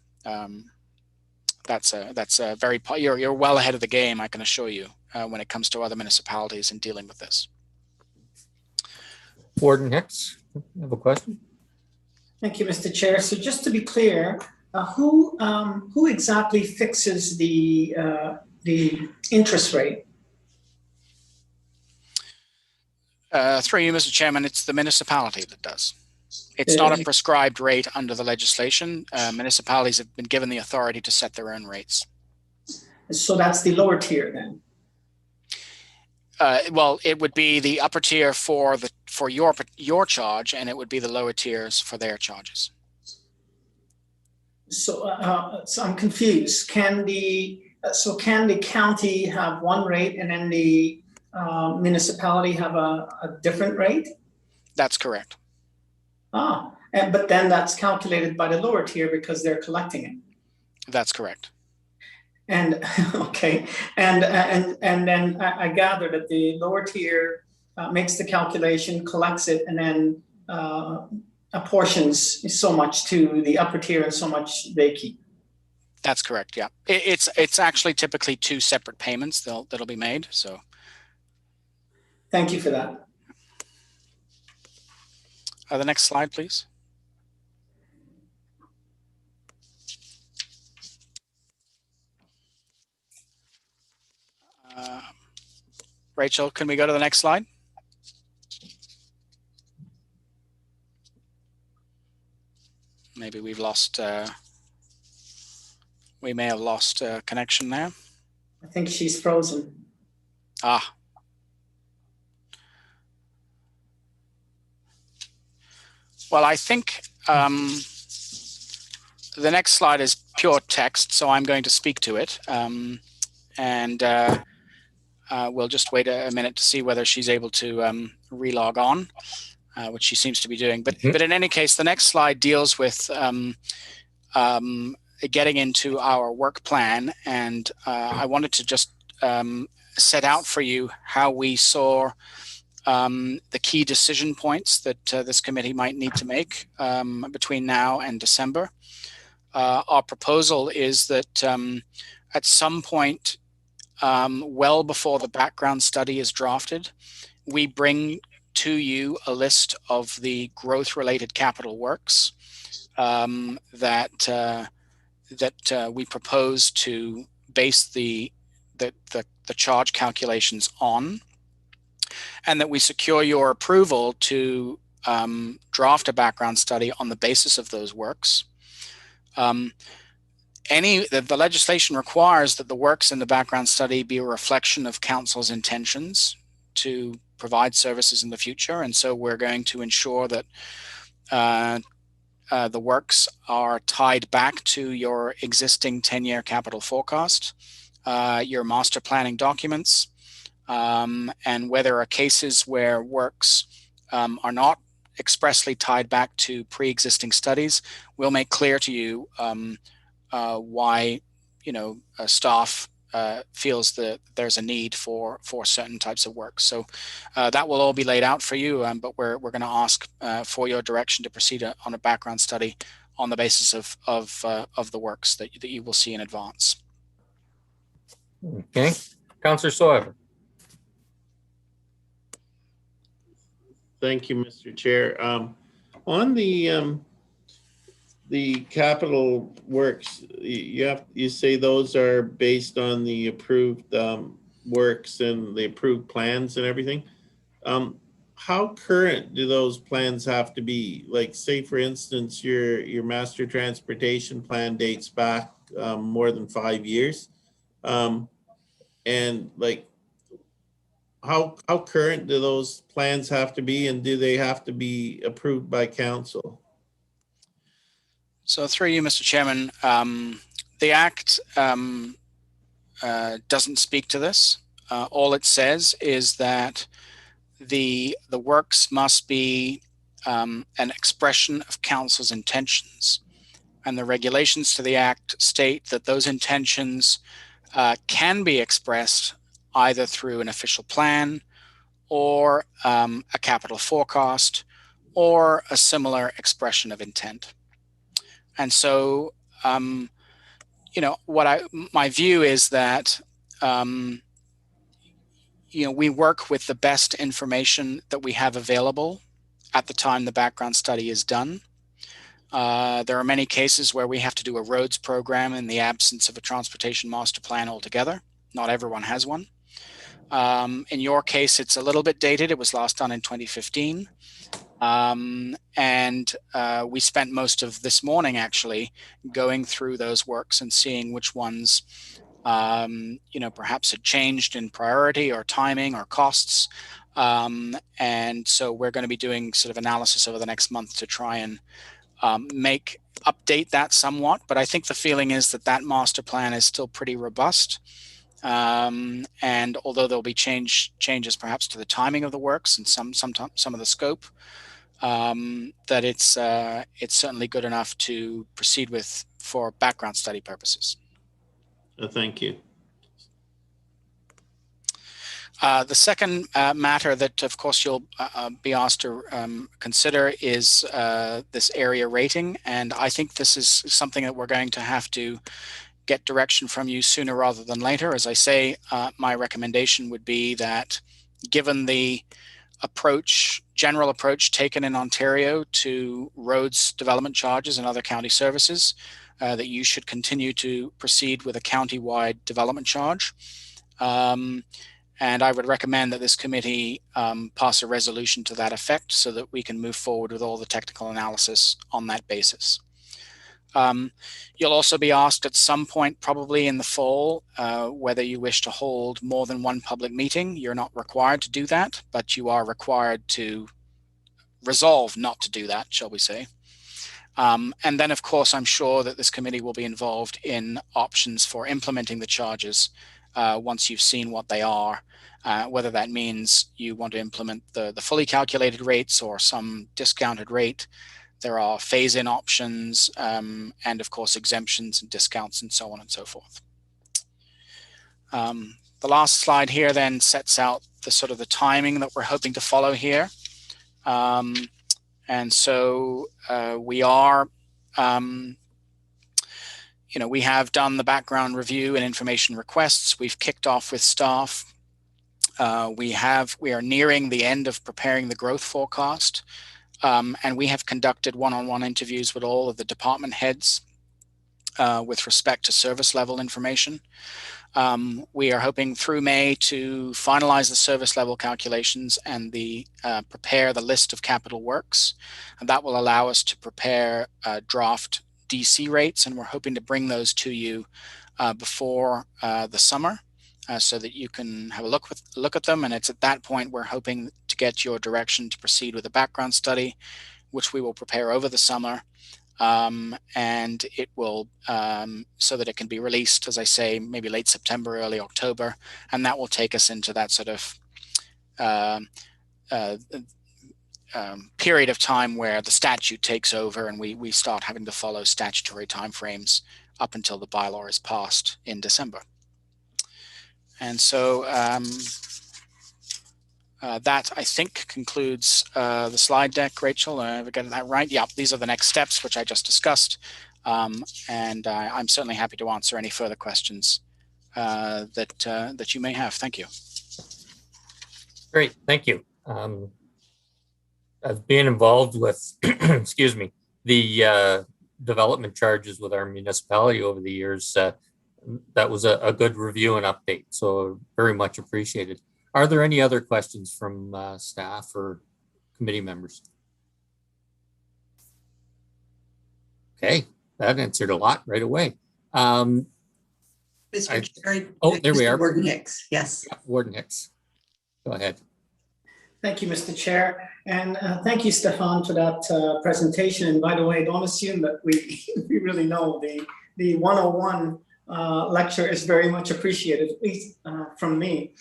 that's a very you're well ahead of the game, I can assure you, when it comes to other municipalities in dealing with this. Warden Hicks, you have a question? Thank you, Mr. Chair. So just to be clear, who exactly fixes the interest rate? Through you, Mr. Chairman, it's the municipality that does. It's not a prescribed rate under the legislation. Municipalities have been given the authority to set their own rates. So that's the lower tier then? Well, it would be the upper tier for your charge, and it would be the lower tiers for their charges. So, so I'm confused. Can the county have one rate and then the municipality have a different rate? That's correct. But then that's calculated by the lower tier because they're collecting it. That's correct. And okay, and then I gather that the lower tier makes the calculation, collects it, and then apportions so much to the upper tier and so much they keep. That's correct. Yeah, it's actually typically two separate payments that'll be made. So, thank you for that. The next slide, please. Rachel, can we go to the next slide? Maybe we've lost, we may have lost connection there. I think she's frozen. Ah. Well, I think the next slide is pure text, so I'm going to speak to it. We'll just wait a minute to see whether she's able to relog on, which she seems to be doing. But in any case, the next slide deals with getting into our work plan. And I wanted to just set out for you how we saw the key decision points that this committee might need to make between now and December. Our proposal is that at some point, well before the background study is drafted, we bring to you a list of the growth-related capital works that we propose to base the charge calculations on, and that we secure your approval to draft a background study on the basis of those works. The legislation requires that the works in the background study be a reflection of council's intentions to provide services in the future. And so we're going to ensure that the works are tied back to your existing 10-year capital forecast, your master planning documents, and where there are cases where works are not expressly tied back to pre-existing studies, we'll make clear to you why staff feels that there's a need for certain types of work. So that will all be laid out for you, but we're going to ask for your direction to proceed on a background study on the basis of the works that you will see in advance. Okay, Councillor Soever. Thank you, Mr. Chair. On the capital works, you say those are based on the approved works and the approved plans and everything. How current do those plans have to be? Like, say for instance, your master transportation plan dates back more than 5 years, and like, how current do those plans have to be, and do they have to be approved by council? So through you, Mr. Chairman, the Act doesn't speak to this. All it says is that the works must be an expression of council's intentions. And the regulations to the Act state that those intentions can be expressed either through an official plan or a capital forecast or a similar expression of intent. And so, my view is that, we work with the best information that we have available at the time the background study is done. There are many cases where we have to do a roads program in the absence of a transportation master plan altogether. Not everyone has one. In your case, it's a little bit dated. It was last done in 2015. We spent most of this morning actually going through those works and seeing which ones, perhaps had changed in priority or timing or costs. And so we're going to be doing sort of analysis over the next month to try and update that somewhat. But I think the feeling is that that master plan is still pretty robust. And although there'll be changes perhaps to the timing of the works and some of the scope, that it's certainly good enough to proceed with for background study purposes. Thank you. The second matter that, of course, you'll be asked to consider is this area rating. And I think this is something that we're going to have to get direction from you sooner rather than later. As I say, my recommendation would be that given the general approach taken in Ontario to roads development charges and other county services, that you should continue to proceed with a county-wide development charge. And I would recommend that this committee pass a resolution to that effect so that we can move forward with all the technical analysis on that basis. You'll also be asked at some point, probably in the fall, whether you wish to hold more than one public meeting. You're not required to do that, but you are required to resolve not to do that, shall we say. And then, of course, I'm sure that this committee will be involved in options for implementing the charges once you've seen what they are, whether that means you want to implement the fully calculated rates or some discounted rate. There are phase-in options and, of course, exemptions and discounts and so on and so forth. The last slide here then sets out the sort of the timing that we're hoping to follow here. And so we are, we have done the background review and information requests. We've kicked off with staff. We are nearing the end of preparing the growth forecast. And we have conducted one-on-one interviews with all of the department heads with respect to service level information. We are hoping through May to finalize the service level calculations and prepare the list of capital works. And that will allow us to prepare draft DC rates, and we're hoping to bring those to you before the summer so that you can have a look at them. And it's at that point we're hoping to get your direction to proceed with a background study, which we will prepare over the summer. And it will, so that it can be released, as I say, maybe late September, early October, and that will take us into that sort of period of time where the statute takes over and we start having to follow statutory timeframes up until the bylaw is passed in December. And so that, I think, concludes the slide deck. Rachel, have I got that right? Yeah, these are the next steps, which I just discussed. And I'm certainly happy to answer any further questions that you may have. Thank you. Great, thank you. I've been involved with, excuse me, the development charges with our municipality over the years. That was a good review and update, so very much appreciated. Are there any other questions from staff or committee members? Okay, that answered a lot right away. Mr. Chair, there we are. Warden Hicks, yes. Yeah, Warden Hicks, go ahead. Thank you, Mr. Chair. And thank you, Stefan, for that presentation. And by the way, don't assume that we really know. The 101 lecture is very much appreciated, at least from me.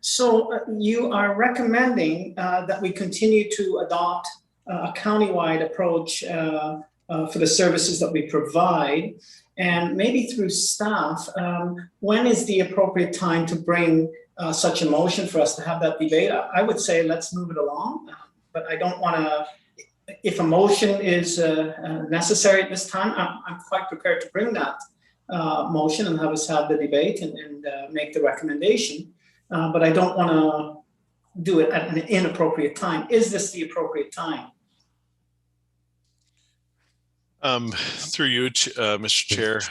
So you are recommending that we continue to adopt a countywide approach for the services that we provide, and maybe through staff, when is the appropriate time to bring such a motion for us to have that debate? I would say let's move it along, but I don't want to, if a motion is necessary at this time, I'm quite prepared to bring that motion and have us have the debate and make the recommendation. But I don't want to do it at an inappropriate time. Is this the appropriate time? Through you, Mr. Chair,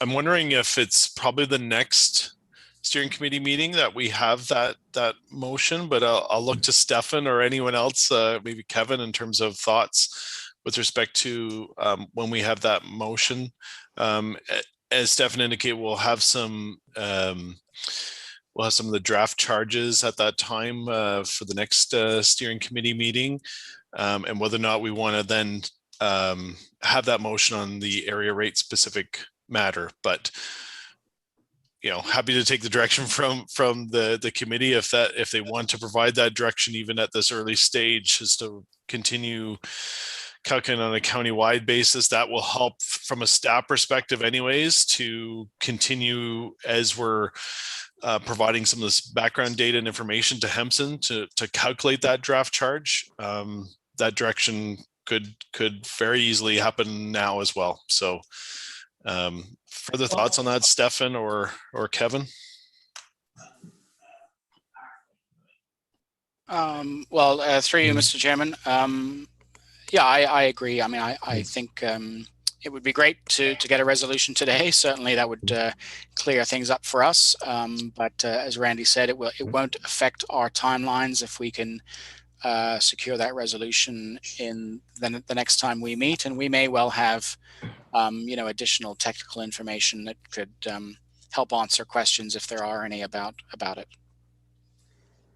I'm wondering if it's probably the next steering committee meeting that we have that motion, but I'll look to Stefan or anyone else, maybe Kevin, in terms of thoughts with respect to when we have that motion. As Stefan indicated, we'll have some of the draft charges at that time for the next steering committee meeting, and whether or not we want to then have that motion on the area rate specific matter. But happy to take the direction from the committee if they want to provide that direction even at this early stage, is to continue calculating on a county-wide basis. That will help from a staff perspective anyways, to continue as we're providing some of this background data and information to Hempson to calculate that draft charge. That direction could very easily happen now as well. So further thoughts on that, Stefan or Kevin? Through you, Mr. Chairman. Yeah, I agree. I mean, I think it would be great to get a resolution today. Certainly that would clear things up for us. But as Randy said, it won't affect our timelines if we can secure that resolution in the next time we meet. And we may well have additional technical information that could help answer questions if there are any about it.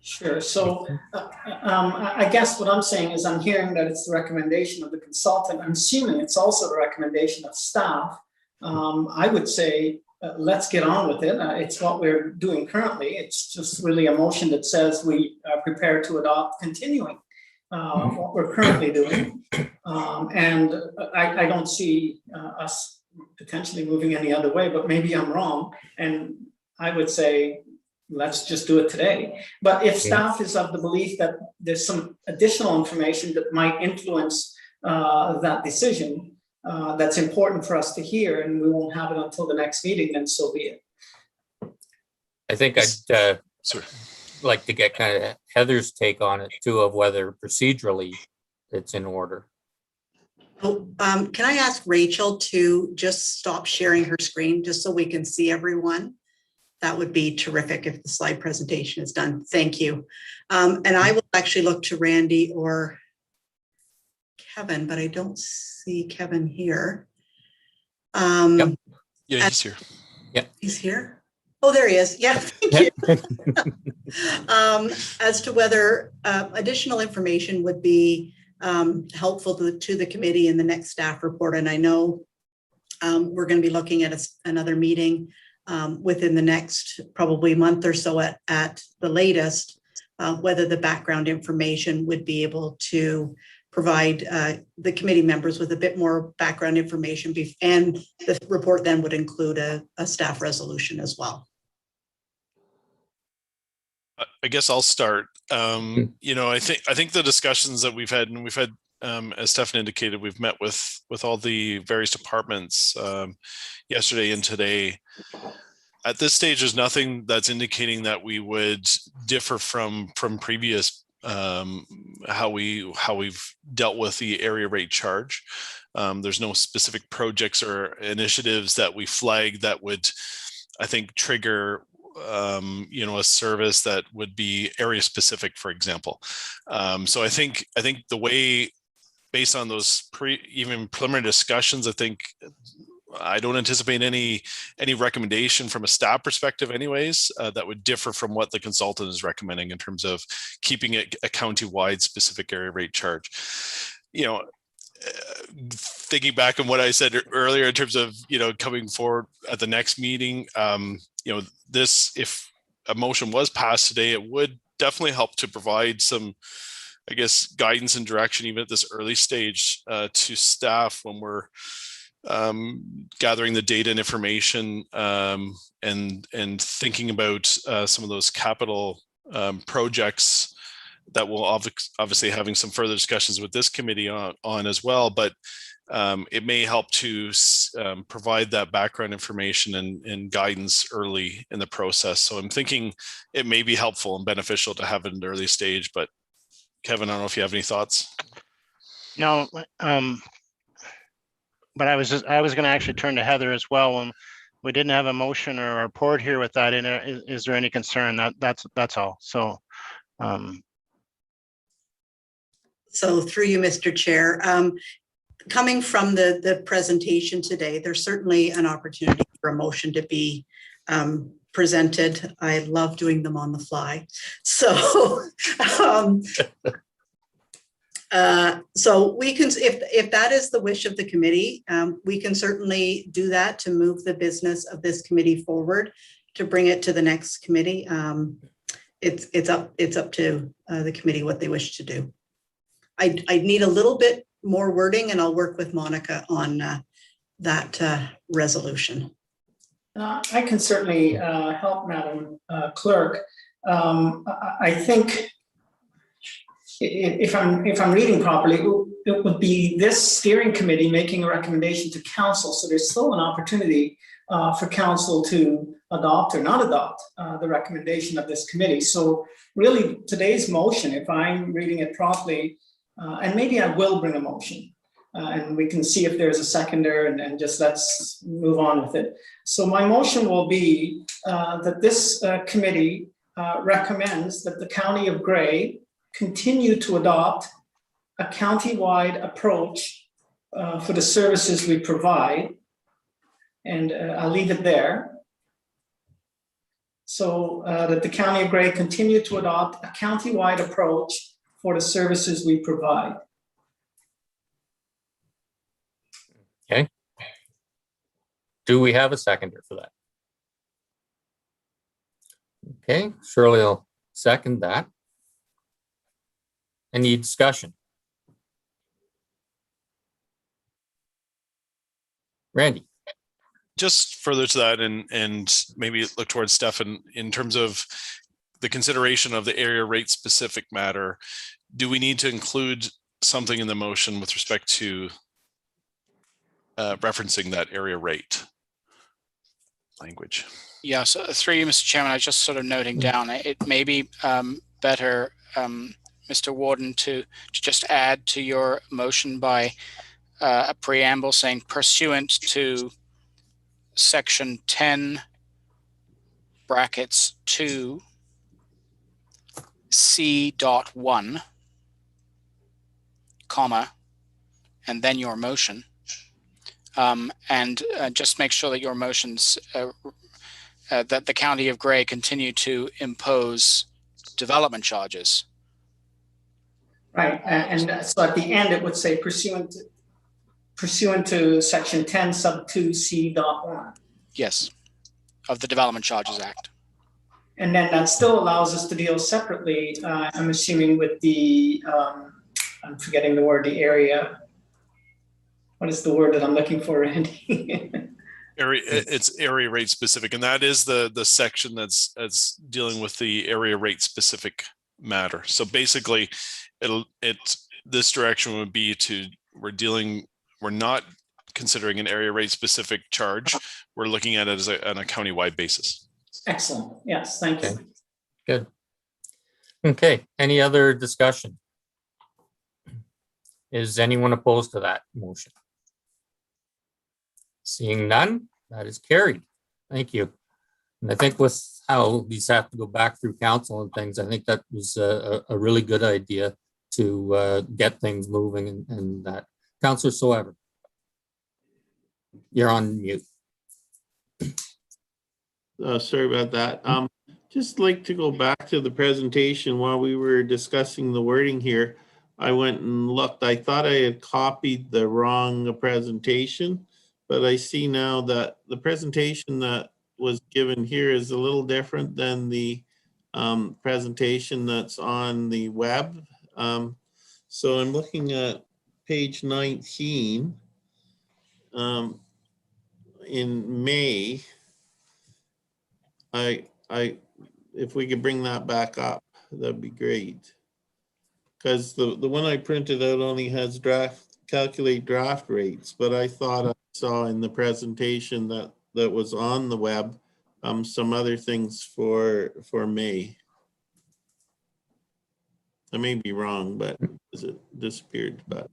Sure. So I guess what I'm saying is I'm hearing that it's the recommendation of the consultant. I'm assuming it's also the recommendation of staff. I would say let's get on with it. It's what we're doing currently. It's just really a motion that says we are prepared to adopt continuing what we're currently doing. And I don't see us potentially moving any other way, but maybe I'm wrong. And I would say, let's just do it today. But if staff is of the belief that there's some additional information that might influence that decision, that's important for us to hear, and we won't have it until the next meeting, then so be it. I think I'd like to get kind of Heather's take on it too, of whether procedurally it's in order. Oh, can I ask Rachel to just stop sharing her screen just so we can see everyone? That would be terrific if the slide presentation is done. Thank you. And I will actually look to Randy or Kevin, but I don't see Kevin here. Yeah, he's here. Yeah, he's here. Oh, there he is. Yeah, thank you. As to whether additional information would be helpful to the committee in the next staff report. And I know we're going to be looking at another meeting within the next probably month or so at the latest, whether the background information would be able to provide the committee members with a bit more background information, and the report then would include a staff resolution as well. I guess I'll start. I think the discussions that we've had, as Stefan indicated, we've met with all the various departments yesterday and today. At this stage, there's nothing that's indicating that we would differ from previous how we've dealt with the area rate charge. There's no specific projects or initiatives that we flag that would, I think, trigger a service that would be area specific, for example. So I think the way, based on those even preliminary discussions, I don't anticipate any recommendation from a staff perspective anyways that would differ from what the consultant is recommending in terms of keeping it a county-wide specific area rate charge. Thinking back on what I said earlier in terms of coming forward at the next meeting, this, if a motion was passed today, it would definitely help to provide some, I guess, guidance and direction even at this early stage to staff when we're gathering the data and information and thinking about some of those capital projects that we'll obviously having some further discussions with this committee on as well. But it may help to provide that background information and guidance early in the process. So I'm thinking it may be helpful and beneficial to have it in an early stage. But Kevin, I don't know if you have any thoughts. No, but I was going to actually turn to Heather as well. When we didn't have a motion or a report here with that in it, is there any concern? That's all. So, So through you, Mr. Chair, coming from the presentation today, there's certainly an opportunity for a motion to be presented. I love doing them on the fly. So, so we can, if that is the wish of the committee, we can certainly do that to move the business of this committee forward, to bring it to the next committee. It's up to the committee what they wish to do. I need a little bit more wording, and I'll work with Monica on that resolution. I can certainly help, Madam Clerk. I think if I'm reading properly, it would be this steering committee making a recommendation to council. So there's still an opportunity for council to adopt or not adopt the recommendation of this committee. So really today's motion, if I'm reading it properly, and maybe I will bring a motion and we can see if there's a seconder, and just let's move on with it. So my motion will be that this committee recommends that the County of Grey continue to adopt a county-wide approach for the services we provide. And I'll leave it there. So that the County of Grey continue to adopt a county-wide approach for the services we provide. Okay. Do we have a seconder for that? Okay, Shirley will second that. Any discussion? Randy. Just further to that, and maybe look towards Stefan in terms of the consideration of the area rate specific matter. Do we need to include something in the motion with respect to referencing that area rate language? Yeah, so through you, Mr. Chairman, I was just sort of noting down, it may be better, Mr. Warden, to just add to your motion by a preamble saying pursuant to section 10 brackets 2 C.1, comma, and then your motion. And just make sure that your motions, that the County of Grey continue to impose development charges. Right, and so at the end, it would say pursuant to section 10 sub 2 C.1. Yes, of the Development Charges Act. And then that still allows us to deal separately, I'm assuming, with the, I'm forgetting the word, the area. What is the word that I'm looking for, Randy? It's area rate specific, and that is the section that's dealing with the area rate specific matter. So basically, this direction would be to we're not considering an area rate specific charge. We're looking at it as on a county-wide basis. Excellent. Yes, thank you. Okay. Good. Okay, any other discussion? Is anyone opposed to that motion? Seeing none, that is carried. Thank you. And I think with how these have to go back through council and things, I think that was a really good idea to get things moving and that. Councillor Soever, you're on mute. Sorry about that. Just like to go back to the presentation while we were discussing the wording here. I went and looked. I thought I had copied the wrong presentation, but I see now that the presentation that was given here is a little different than the presentation that's on the web. So I'm looking at page 19 in May. If we could bring that back up, that'd be great. Because the one I printed out only has calculate draft rates, but I thought I saw in the presentation that was on the web some other things for May. I may be wrong, but it disappeared. But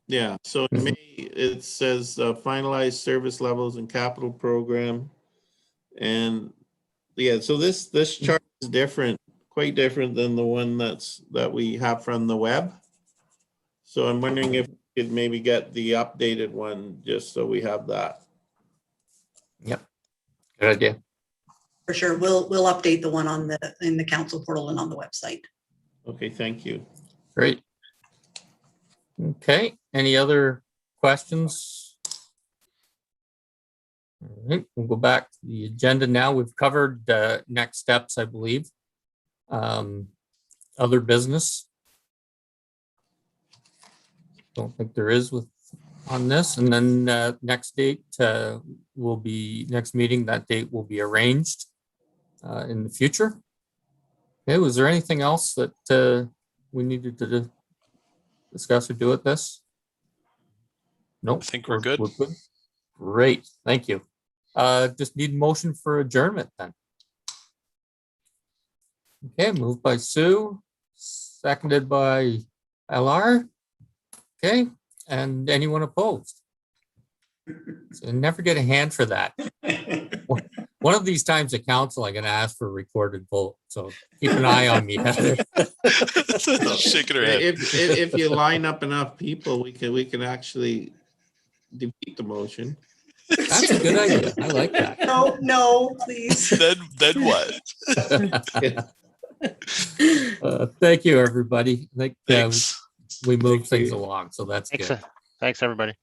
Yeah, so in May, it says finalize service levels and capital program. And yeah, so this chart is different, quite different than the one that we have from the web. So I'm wondering if we could maybe get the updated one, just so we have that. Yep. Good idea. For sure. We'll update the one in the council portal and on the website. Okay, thank you. Great. Okay, any other questions? All right, we'll go back to the agenda now. We've covered next steps, I believe. Other business. Don't think there is on this. And then next date will be, next meeting, that date will be arranged in the future. Okay, was there anything else that we needed to discuss or do with this? Nope. I think we're good. Great, thank you. Just need motion for adjournment then. Okay, moved by Sue, seconded by LR. Okay, and anyone opposed? So never get a hand for that. One of these times at council, I'm going to ask for a recorded vote. So keep an eye on me, Heather. Shaking her head. If you line up enough people, we can actually defeat the motion. That's a good idea. I like that. No, please. Then what? Thank you, everybody. I think Thanks. we moved things along, so that's good. Thanks, everybody.